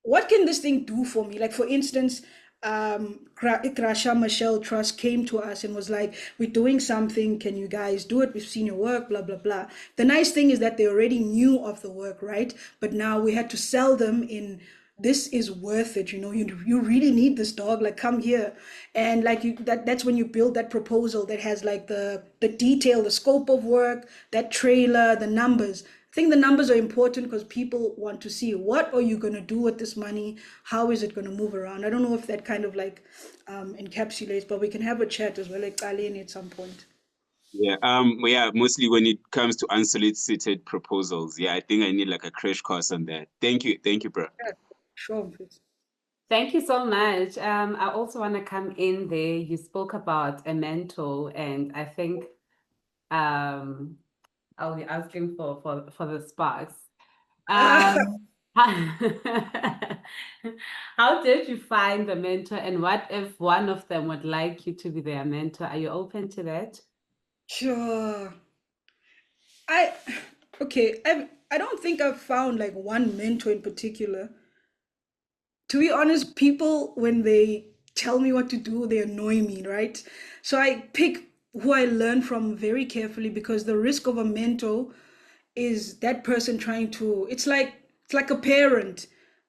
what can this thing do for me? Like for instance, Ikrasha Michelle Trust came to us and was like, we're doing something, can you guys do it? We've seen your work, blah blah blah. The nice thing is that they already knew of the work, right? But now we had to sell them in, this is worth it, you really need this, dog, like come here. And like that's when you build that proposal that has like the detail, the scope of work, that trailer, the numbers. I think the numbers are important because people want to see, what are you going to do with this money? How is it going to move around? I don't know if that kind of like encapsulates, but we can have a chat as well, like Ali, at some point. Yeah, yeah, mostly when it comes to unsolicited proposals. Yeah, I think I need like a crash course on that. Thank you, bro. Yeah, sure, please. Thank you so much. I also want to come in there. You spoke about a mentor, and I think I'll be asking for the sparks. Um, how did you find the mentor, and what if one of them would like you to be their mentor? Are you open to that? Sure. I okay. I don't think I've found like one mentor in particular. To be honest, people, when they tell me what to do, they annoy me, right? So I pick who I learn from very carefully, because the risk of a mentor is that person trying to, it's like a parent.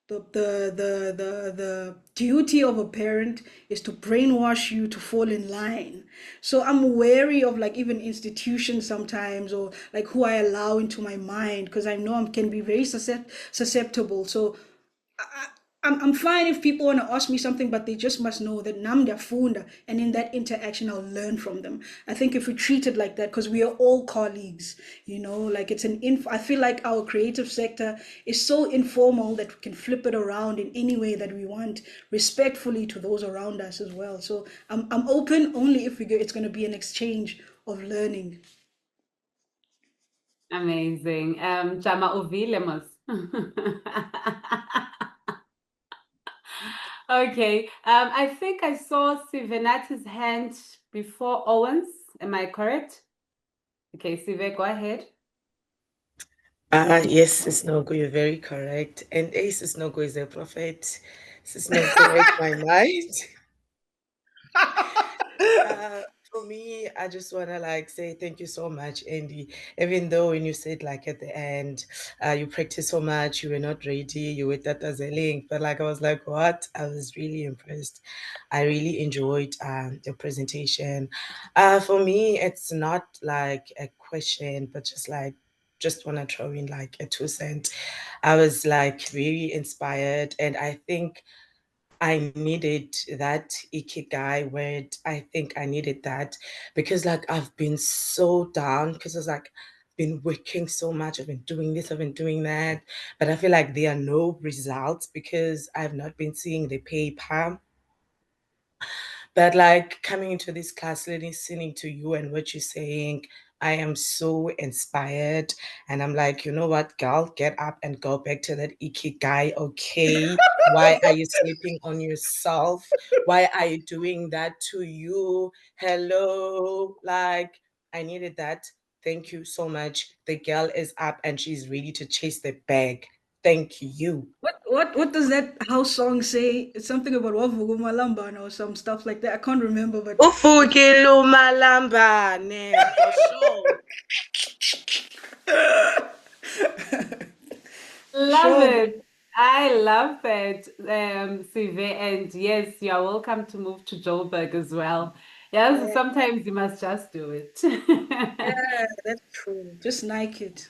The duty of a parent is to brainwash you to fall in line. So I'm wary of like even institutions sometimes, or like who I allow into my mind, because I know I can be very susceptible. So I'm fine if people want to ask me something, but they just must know that Namda Funda, and in that interaction, I'll learn from them. I think if we treat it like that, because we are all colleagues, like it's I feel like our creative sector is so informal that we can flip it around in any way that we want, respectfully to those around us as well. So I'm open only if it's going to be an exchange of learning. Amazing. Jama Uvilemos. Okay. I think I saw Sivenati's hand before Owens. Am I correct? Okay, Sive, go ahead. Yes, Sisnogo, you're very correct. And A Sisnogo is a prophet. Sisnogo, correct my mind. Uh, for me, I just want to like say thank you so much, Andy. Even though when you said like at the end, you practiced so much, you were not ready, you were that as a link, but like I was like, what? I was really impressed. I really enjoyed the presentation. For me, it's not like a question, but just want to throw in like a 2 cent. I was like very inspired, and I think I needed that Ikigai word. I think I needed that because like I've been so down because I was like been working so much. I've been doing this, I've been doing that, but I feel like there are no results because I've not been seeing the paper. But like coming into this class, listening to you and what you're saying, I am so inspired. And I'm like, you know what, girl, get up and go back to that Ikigai, okay? Why are you sleeping on yourself? Why are you doing that to you? Hello? Like, I needed that. Thank you so much. The girl is up and she's ready to chase the bag. Thank you. What does that house song say? It's something about Wavuguma Lambana or some stuff like that. I can't remember, but Ufukile umalambane, for sure. Love sure. it. I love it, Sive. And yes, you are welcome to move to Joburg as well. Yes, Yeah, sometimes you must just do it. yeah, that's true. Just Nike it.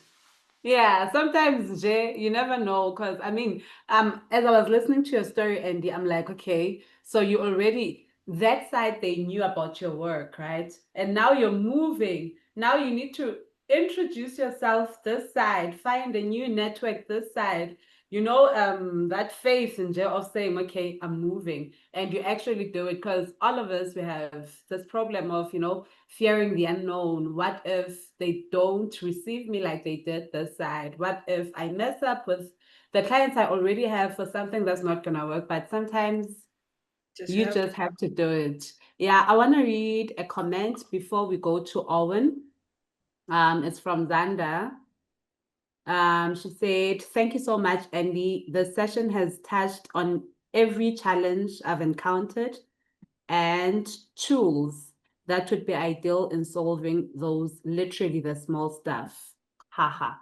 Yeah, sometimes Jay, you never know because I mean, as I was listening to your story, Andy, I'm like, okay, so you already that side they knew about your work, right? And now you're moving. Now you need to introduce yourself this side, find a new network this side. You know, that faith in Jay of saying, okay, I'm moving, and you actually do it because all of us we have this problem of, fearing the unknown. What if they don't receive me like they did this side? What if I mess up with the clients I already have for something that's not going to work? But sometimes Just you have to. just have to do it. Yeah, I want to read a comment before we go to Owen. It's from Zanda. She said, "Thank you so much, Andy. The session has touched on every challenge I've encountered and tools that would be ideal in solving those literally the small stuff. Haha.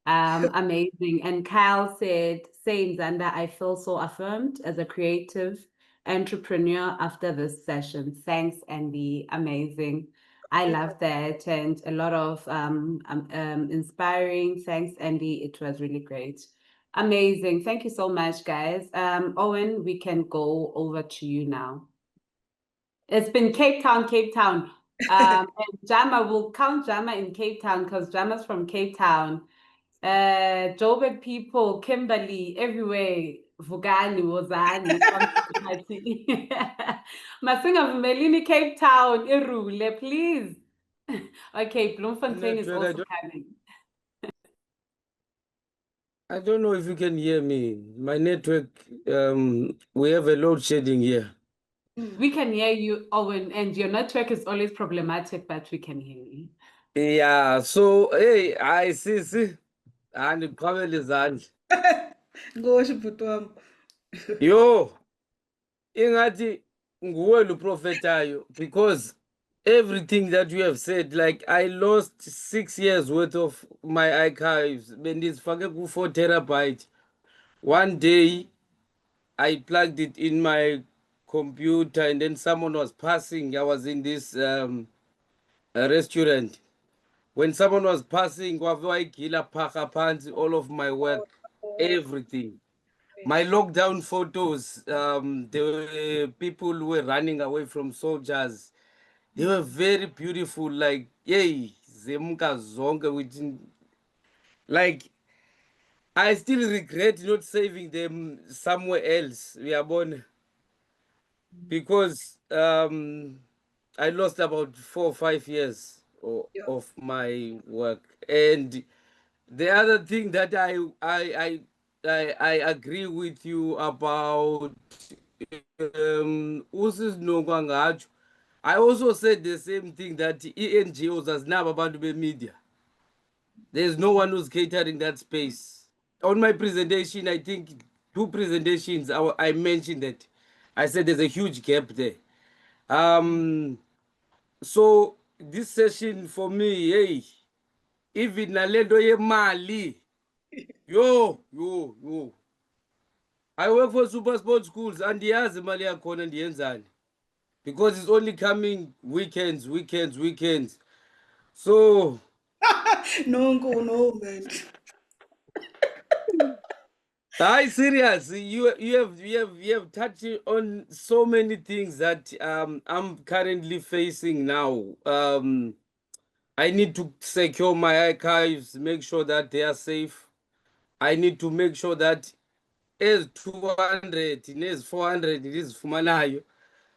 Amazing. And Kyle said, same Zanda, I feel so affirmed as a creative entrepreneur after this session. Thanks, Andy. Amazing. I love that and a lot of inspiring. Thanks, Andy. It was really great. Amazing. Thank you so much, guys. Owen, we can go over to you now. It's been Cape Town, Cape Town. And Jama will count Jama in Cape Town because Jama's from Cape Town. Joburg people, Kimberley, everywhere. Vugani, Wozani, come to the party. Masinga Melini, Cape Town, Irule, please. Okay, Bloemfontein is Network, also coming. I don't know if you can hear me. My network, we have a load shedding here. We can hear you, Owen, and your network is always problematic, but we can hear you. Yeah, so hey, I see, and Kwamel is on. Go worship with them. Yo, ingati nguwe lo prophetayo because everything that you have said, like I lost 6 years worth of my archives. Bendizifake ku 4 terabyte. One day I plugged it in my computer and then someone was passing. I was in this a restaurant. When someone was passing, all of my work, everything. My lockdown photos, there were people who were running away from soldiers. They were very beautiful, like, yay, zemuka zonke within, like, I still regret not saving them somewhere else. We are born because I lost about 4 or 5 years Yeah, of my work. And the other thing that I agree with you about usizinongwa ngatsho. I also said the same thing that NGOs as now about the media. There's no one who's catering that space. On my presentation, I think 2 presentations I mentioned that. I said there's a huge gap there. So this session for me, hey, even nalendo ye mali, yo. I work for super sports schools and yazi imali yakhona ndiyenzani because it's only coming weekends. So no, go, no, man. I serious. You have touched on so many things that I'm currently facing now. I need to secure my archives, make sure that they are safe. I need to make sure that as 200, as 400, it is Fumanayo.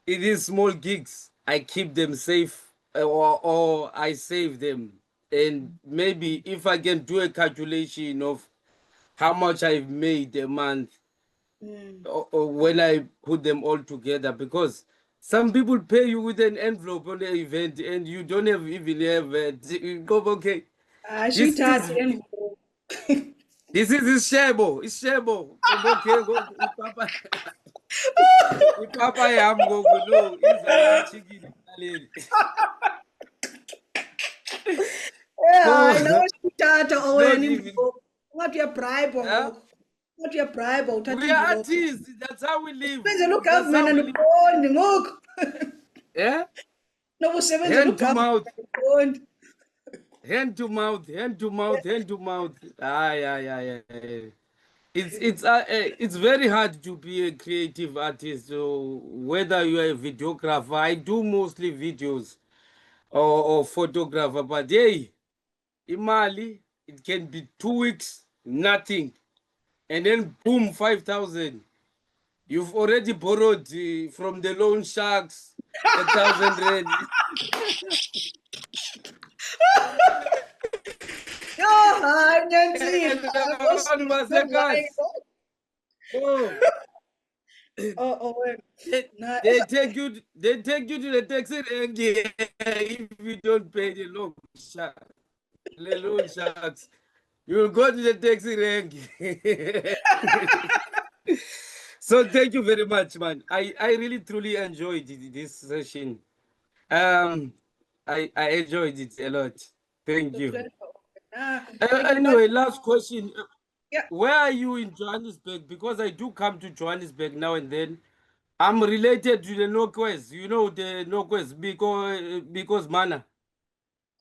It is small gigs. I keep them safe or I save them. And maybe if I can do a calculation of how much I've made a month, or when I put them all together, because some people pay you with an envelope on the event and you don't have even have it. Go, okay. This Sweetheart, is this is ishebo. Okay, go ipapa. Ipapa yam go no iza la chicken. I know sweetheart, It's not Owen. even. What your bribe Huh? or what your bribe or We are artists. That's how we live. look That's government how and we the live. bond, look. Yeah? No, seven Hand look to government mouth. and the bond. Hand to mouth. Hand to mouth. Hand to mouth. Yeah. It's very hard to be a creative artist. So whether you are a videographer, I do mostly videos or photographer. But hey, in Mali, it can be 2 weeks, nothing, and then boom, 5,000. You've already borrowed from the loan sharks 1,000 rand. Yo, hi, Nancy. And one was a gas. Oh, Oh, Owen. they, Nah, they take you to the taxi rank if you don't pay the loan shark. The loan sharks. You will go to the taxi rank. So thank you very much, man. I really truly enjoyed this session. Um, I enjoyed it a lot. Thank the you. pleasure. Like you Anyway, last question. yeah. Where are you in Johannesburg? Because I do come to Johannesburg now and then. I'm related to the Northwest. You know the Northwest because mana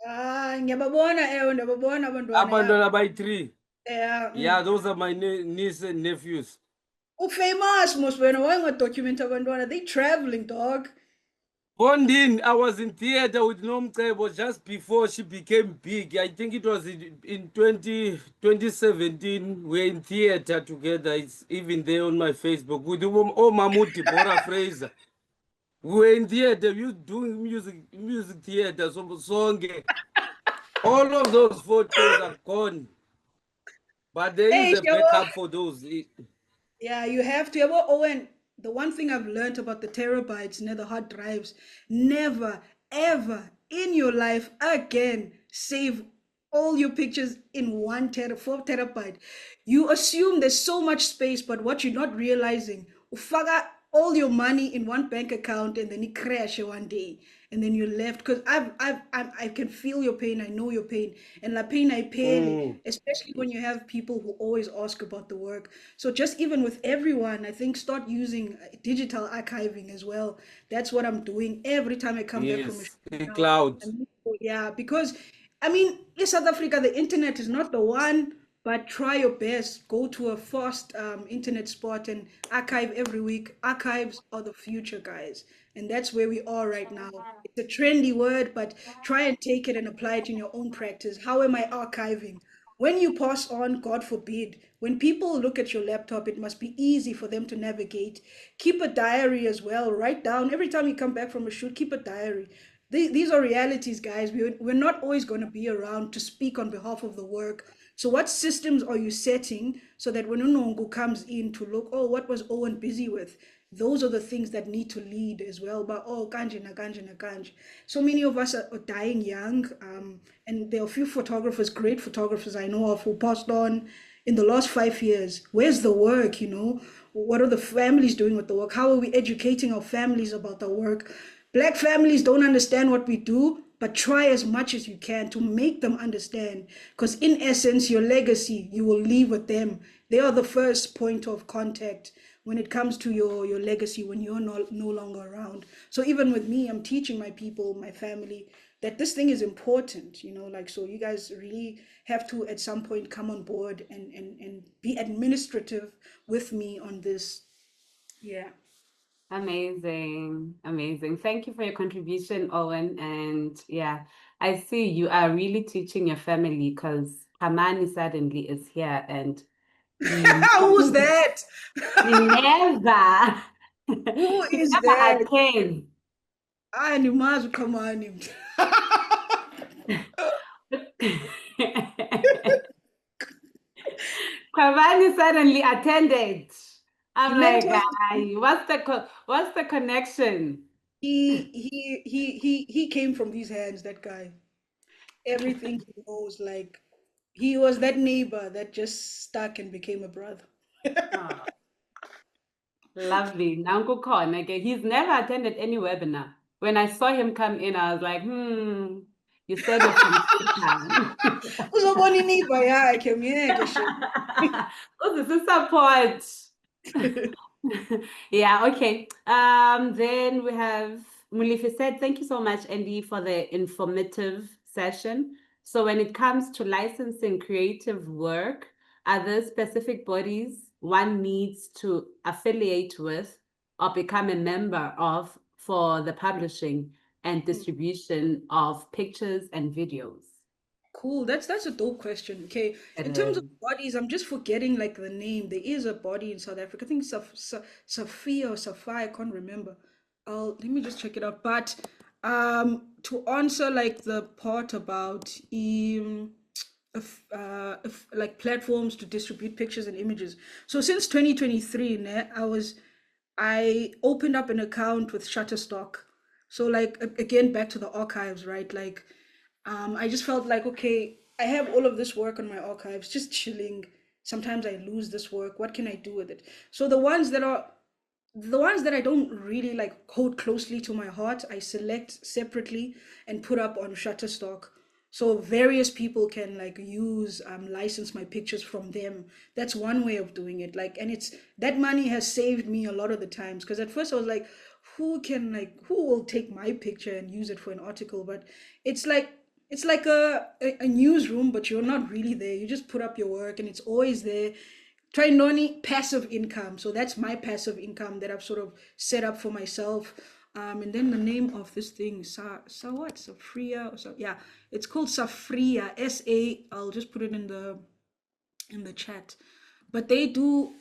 Ngiyababona ngiyababona abantwana ya. abantwana by 3. Yeah. Yeah, those are my niece and nephews. Famous most wena document abantwana. They traveling, dog. Bondin, I was in theater with Nomcebo just before she became big. I think it was in 2017. We're in theater together. It's even there on my Facebook with Mamuti, Bora Fraser. We were in theater, we were doing music theater, so song. All of those photos are gone. But there is Hey, a backup for those. yeah, you have to. Owen, the one thing I've learned about the terabytes, the hard drives, never, ever in your life again save all your pictures in 4 terabyte. You assume there's so much space, but what you're not realizing, ufaka all your money in one bank account and then it crash one day and then you're left. Because I can feel your pain. I know your pain, and la pain I pay, especially when you have people who always ask about the work. So just even with everyone, I think start using digital archiving as well. That's what I'm doing every time I come back from a Yes, shoot the now. cloud. Yeah, because I mean, in South Africa, the internet is not the one, but try your best. Go to a fast internet spot and archive every week. Archives are the future, guys. And that's where we are right now. It's a trendy word, but try and take it and apply it in your own practice. How am I archiving? When you pass on, God forbid, when people look at your laptop, it must be easy for them to navigate. Keep a diary as well. Write down every time you come back from a shoot, keep a diary. These are realities, guys. We're not always going to be around to speak on behalf of the work. So what systems are you setting so that when Unongo comes in to look, oh, what was Owen busy with? Those are the things that need to lead as well. But oh, kanje na kanje na kanje. So many of us are dying young, and there are a few photographers, great photographers I know of, who passed on in the last 5 years. Where's the work? What are the families doing with the work? How are we educating our families about the work? Black families don't understand what we do, but try as much as you can to make them understand. Because in essence, your legacy, you will leave with them. They are the first point of contact when it comes to your legacy when you're no longer around. So even with me, I'm teaching my people, my family, that this thing is important, so you guys really have to at some point come on board and be administrative with me on this. Yeah. Amazing. Thank you for your contribution, Owen. And yeah, I see you are really teaching your family because Hamani suddenly is here and he Who's that? never Who he is never that? attains. Ni mazu, come on. Kavani suddenly attended. I'm like, Network. "Ay, what's the connection?" He came from these hands, that guy. Everything he knows, like he was that neighbor that just stuck and became a brother. Oh, lovely. Nangu Khan, okay. He's never attended any webinar. When I saw him come in, I was like, you said you're from Japan. Uzobona ineighbor yakhe ngeke shame. Oh, this is support. Yeah, okay. Then we have Mulifi said, thank you so much, Andy, for the informative session. So when it comes to licensing creative work, are there specific bodies one needs to affiliate with or become a member of for the publishing and distribution of pictures and videos? Cool. That's a dope question. Okay. It In terms of is. bodies, I'm just forgetting like the name. There is a body in South Africa. I think Safia or Safai, I can't remember. Let me just check it out. But to answer like the part about if, like platforms to distribute pictures and images. So since 2023, I opened up an account with Shutterstock. So like again back to the archives, right? Like I just felt like, okay, I have all of this work on my archives, just chilling. Sometimes I lose this work. What can I do with it? So the ones that I don't really like hold closely to my heart, I select separately and put up on Shutterstock. So various people can like use license my pictures from them. That's one way of doing it. Like, and it's that money has saved me a lot of the times, because at first I was like, who will take my picture and use it for an article? But it's like it's like a newsroom, but you're not really there. You just put up your work and it's always there. Try noni passive income. So that's my passive income that I've sort of set up for myself. And then the name of this thing, what? Safria, or so, yeah, it's called Safria, I'll just put it in the chat. But they do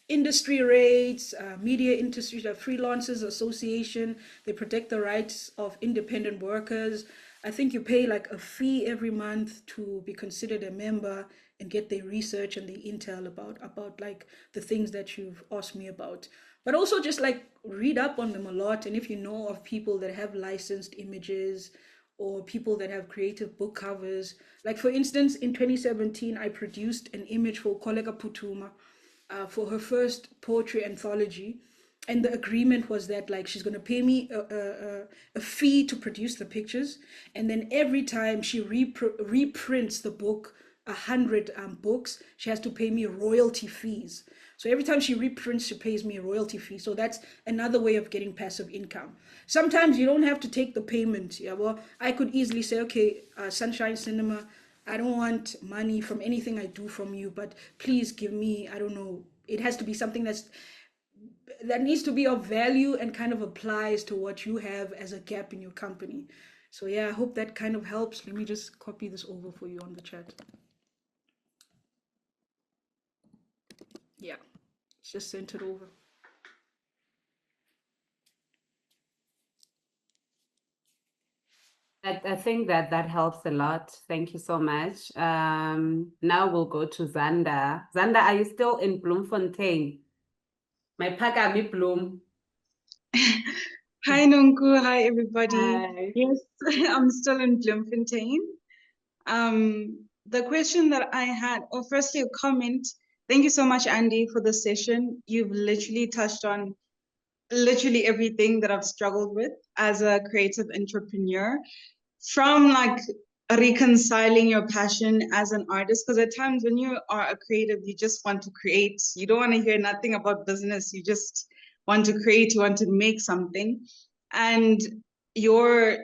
industry rates, media industry, the freelancers association. They protect the rights of independent workers. I think you pay like a fee every month to be considered a member and get the research and the intel about like the things that you've asked me about. But also just like read up on them a lot. And if you know of people that have licensed images or people that have creative book covers, like for instance, in 2017, I produced an image for Koleka Putuma for her first poetry anthology. And the agreement was that like she's going to pay me a fee to produce the pictures, and then every time she reprints the book, 100 books, she has to pay me royalty fees. So every time she reprints, she pays me a royalty fee. So that's another way of getting passive income. Sometimes you don't have to take the payment. Yeah, well, I could easily say, okay, Sunshine Cinema, I don't want money from anything I do from you, but please give me, I don't know, it has to be something that needs to be of value and kind of applies to what you have as a gap in your company. So yeah, I hope that kind of helps. Let me just copy this over for you on the chat. Yeah, just sent it over. I think that helps a lot. Thank you so much. Now we'll go to Zanda. Zanda, are you still in Bloemfontein? My Pakami Bloem. Hi Nonku, hi everybody. Hi. Yes, I'm still in Bloemfontein. The question that I had, or firstly a comment, thank you so much, Andy, for the session. You've literally touched on literally everything that I've struggled with as a creative entrepreneur, from like reconciling your passion as an artist, because at times when you are a creative, you just want to create. You don't want to hear nothing about business. You just want to create, you want to make something. And your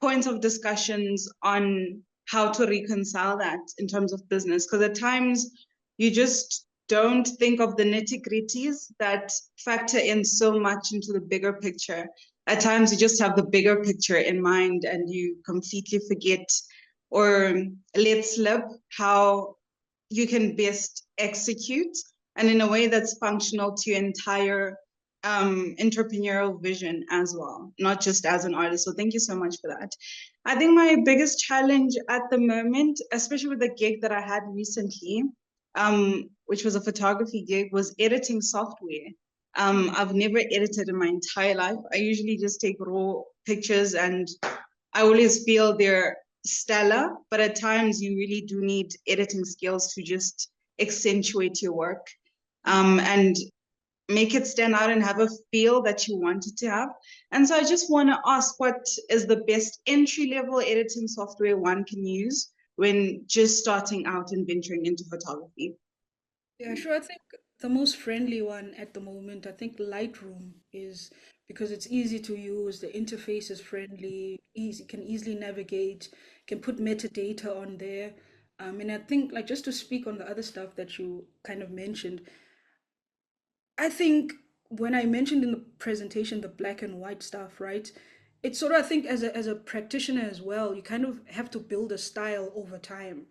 points of discussions on how to reconcile that in terms of business, because at times you just don't think of the nitty-gritties that factor in so much into the bigger picture. At times you just have the bigger picture in mind and you completely forget or let slip how you can best execute and in a way that's functional to your entire entrepreneurial vision as well, not just as an artist. So thank you so much for that. I think my biggest challenge at the moment, especially with the gig that I had recently, which was a photography gig, was editing software. I've never edited in my entire life. I usually just take raw pictures, and I always feel they're stellar, but at times you really do need editing skills to just accentuate your work. And make it stand out and have a feel that you want it to have. And so I just want to ask, what is the best entry level editing software one can use when just starting out and venturing into photography? Yeah, sure. I think the most friendly one at the moment, I think Lightroom is, because it's easy to use, the interface is friendly, easy, can easily navigate, can put metadata on there. And I think, like, just to speak on the other stuff that you kind of mentioned, I think when I mentioned in the presentation the black and white stuff, right? It's sort of, I think, as a practitioner as well, you kind of have to build a style over time.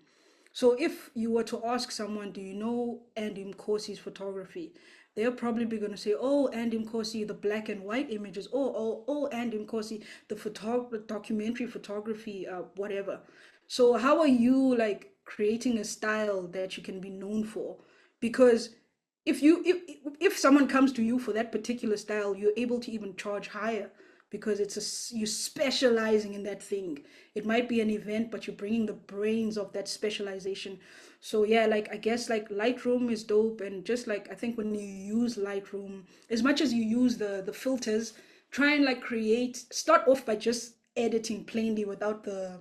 So if you were to ask someone, do you know Andy Mkosi's photography? They're probably going to say, oh, Andy Mkosi, the black and white images. Oh, Andy Mkosi, the documentary photography, whatever. So how are you like creating a style that you can be known for? Because if someone comes to you for that particular style, you're able to even charge higher because you're specializing in that thing. It might be an event, but you're bringing the brains of that specialization. So yeah, like I guess like Lightroom is dope, and just like I think when you use Lightroom, as much as you use the filters, try and like start off by just editing plainly without the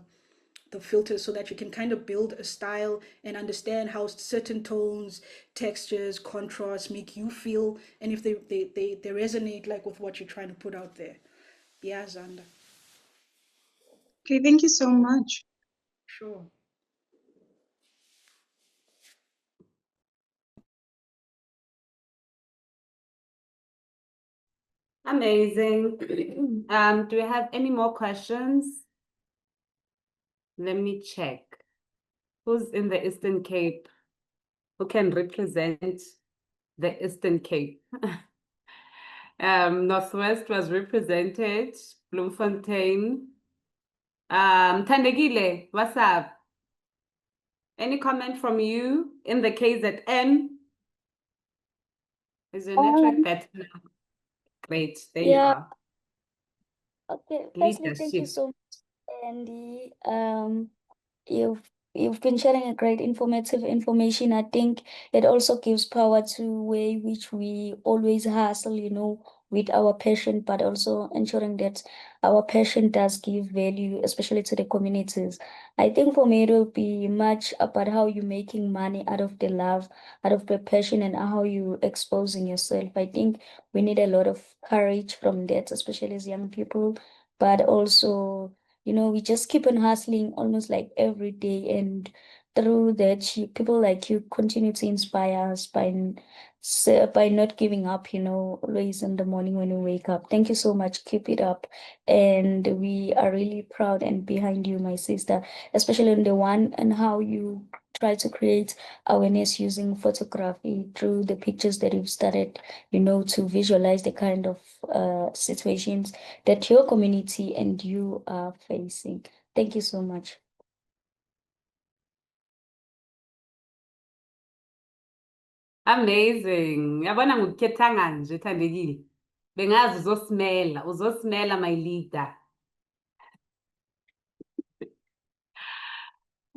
filters, so that you can kind of build a style and understand how certain tones, textures, contrasts make you feel, and if they resonate like with what you're trying to put out there. Yeah, Xander. Okay, thank you so much. Sure. Amazing. Do we have any more questions? Let me check. Who's in the Eastern Cape? Who can represent the Eastern Cape? Northwest was represented. Bloemfontein. Tandegile, what's up? Any comment from you in the KZN? Is your network better now? Great, there you Yeah, are. okay. Firstly, thank you Leadership. so much, Andy. You've you've been sharing a great informative information. I think it also gives power to way which we always hustle, with our passion, but also ensuring that our passion does give value, especially to the communities. I think for me it will be much about how you're making money out of the love, out of the passion, and how you exposing yourself. I think we need a lot of courage from that, especially as young people, but also we just keep on hustling almost like every day. And through that, people like you continue to inspire us by not giving up, always in the morning when we wake up. Thank you so much. Keep it up. And we are really proud and behind you, my sister, especially on the one and how you try to create awareness using photography through the pictures that you've started, to visualize the kind of situations that your community and you are facing. Thank you so much. Amazing. Yabona ngikukhethanga nje Thandekile. Bengazi uzosimela my leader.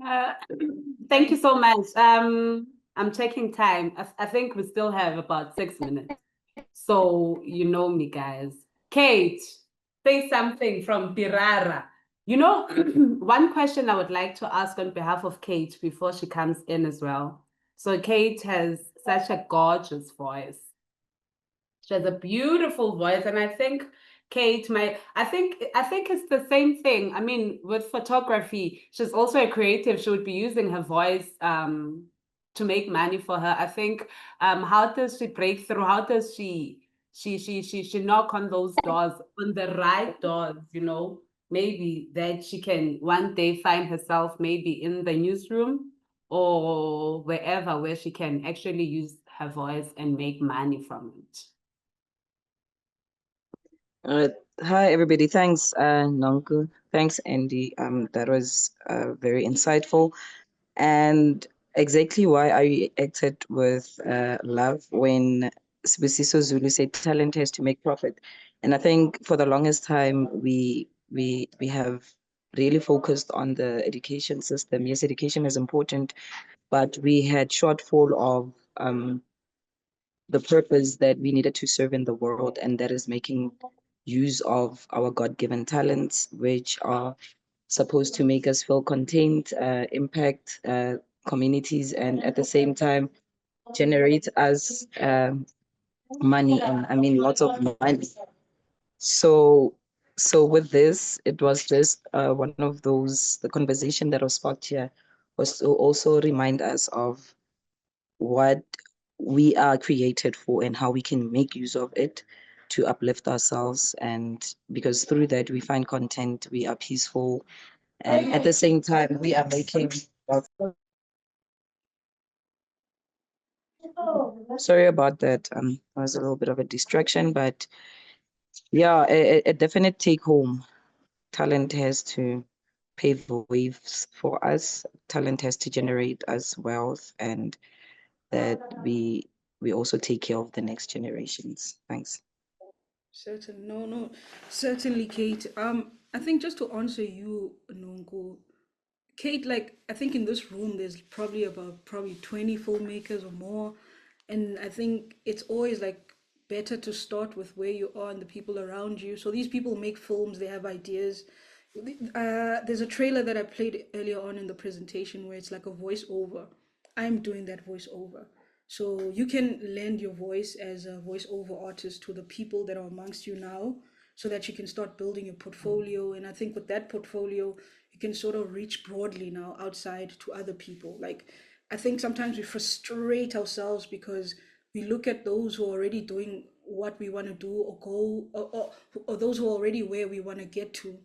Uh, thank you so much. I'm checking time. I think we still have about 6 minutes. So you know me, guys. Kate, say something from Pirara. One question I would like to ask on behalf of Kate before she comes in as well. So Kate has such a gorgeous voice. She has a beautiful voice, and I think Kate, I think it's the same thing. I mean, with photography, she's also a creative. She would be using her voice to make money for her. I think how does she break through? How does she knock on those doors, on the right doors, maybe that she can one day find herself maybe in the newsroom or wherever where she can actually use her voice and make money from it. Hi, everybody. Thanks, Nonku. Thanks, Andy. That was very insightful. And exactly why I reacted with love when Sibusiso Zulu said talent has to make profit. And I think for the longest time, we have really focused on the education system. Yes, education is important, but we had shortfall of the purpose that we needed to serve in the world, and that is making use of our God-given talents, which are supposed to make us feel content, impact communities, and at the same time generate us money, and I mean lots of money. So, so with this, it was just one of those. The conversation that was sparked here was to also remind us of what we are created for and how we can make use of it to uplift ourselves. And because through that we find content, we are peaceful, and at the same time we are making sorry about that. It was a little bit of a distraction, but yeah, a definite take home. Talent has to pave waves for us. Talent has to generate us wealth, and that we also take care of the next generations. Thanks. Certainly, Kate. I think just to answer you, Nongo, Kate, like I think in this room there's probably 20 filmmakers or more, and I think it's always like better to start with where you are and the people around you. So these people make films, they have ideas. There's a trailer that I played earlier on in the presentation where it's like a voiceover. I'm doing that voiceover. So you can lend your voice as a voiceover artist to the people that are amongst you now so that you can start building your portfolio. And I think with that portfolio, you can sort of reach broadly now outside to other people. Like, I think sometimes we frustrate ourselves because we look at those who are already doing what we want to do or go, or those who are already where we want to get to.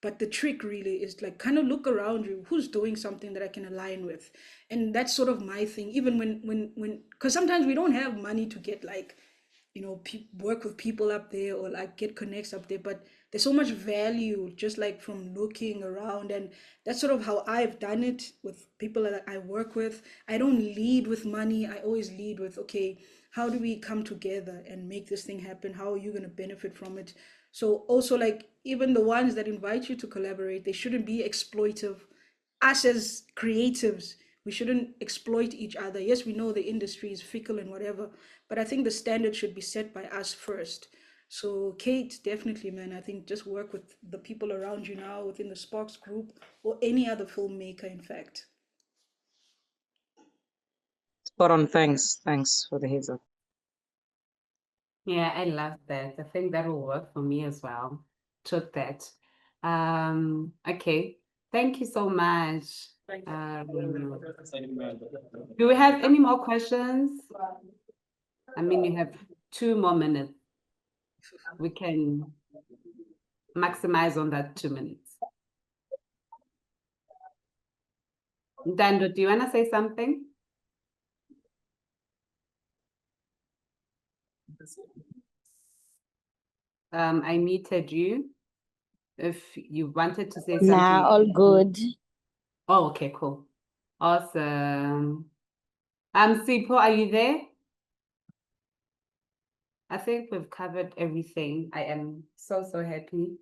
But the trick really is like kind of look around you, who's doing something that I can align with. And that's sort of my thing, even when because sometimes we don't have money to get like, work with people up there or like get connects up there, but there's so much value just like from looking around. And that's sort of how I've done it with people that I work with. I don't lead with money, I always lead with, okay, how do we come together and make this thing happen? How are you going to benefit from it? So also, like, even the ones that invite you to collaborate, they shouldn't be exploitive. Us as creatives, we shouldn't exploit each other. Yes, we know the industry is fickle and whatever, but I think the standard should be set by us first. So Kate, definitely, man, I think just work with the people around you now within the Sparks group or any other filmmaker, in fact. Spot on. Thanks for the heads up. Yeah, I love that. I think that will work for me as well. Took that. Okay. Thank you so much. Do we have any more questions? I mean, you have 2 more minutes. We can maximize on that 2 minutes. Dando, do you want to say something? I muted you. If you wanted to say something. Nah, all good. Oh, okay, cool. Awesome. Sipho, are you there? I think we've covered everything. I am so happy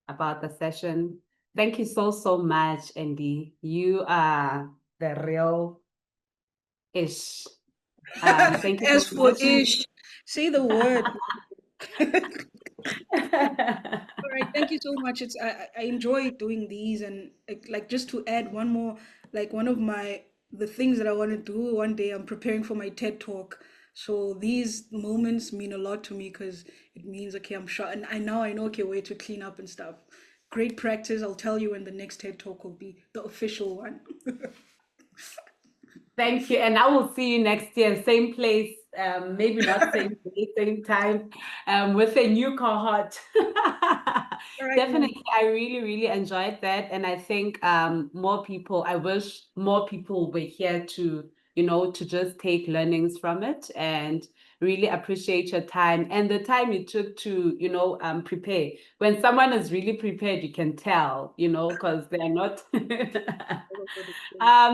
about the session. Thank you so much, Andy. You are the real ish. Thank you As so for much. ish, say the word. All right, thank you so much. I enjoy doing these, and like just to add one more, like one of the things that I want to do one day, I'm preparing for my TED talk. So these moments mean a lot to me because it means, okay, I'm sure, and I know, okay, where to clean up and stuff. Great practice. I'll tell you when the next TED talk will be, the official one. Thank you. And I will see you next year, same place, maybe not same place, same time, with a new cohort. Right, Definitely, I really enjoyed that. And I think I wish more people were here to to just take learnings from it, and really appreciate your time and the time you took to, prepare. When someone is really prepared, you can tell, because they're not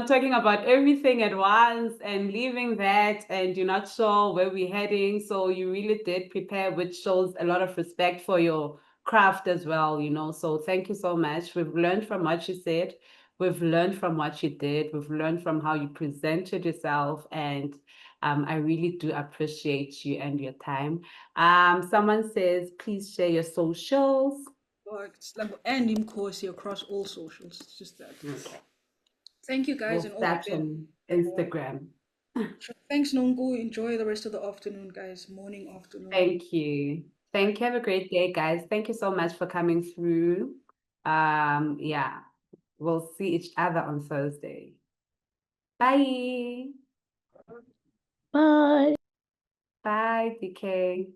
talking about everything at once and leaving that, and you're not sure where we're heading. So you really did prepare, which shows a lot of respect for your craft as well, So thank you so much. We've learned from what you said. We've learned from what you did. We've learned from how you presented yourself. And I really do appreciate you and your time. Someone says, please share your socials. And in course across all socials. It's just that. Okay. Thank you guys, We'll and all start the best. on Instagram. Thanks, Nongu. Enjoy the rest of the afternoon, guys. Morning, afternoon. Thank you. Thank you. Have a great day, guys. Thank you so much for coming through. Yeah, we'll see each other on Thursday. Bye. Bye. Bye, DK.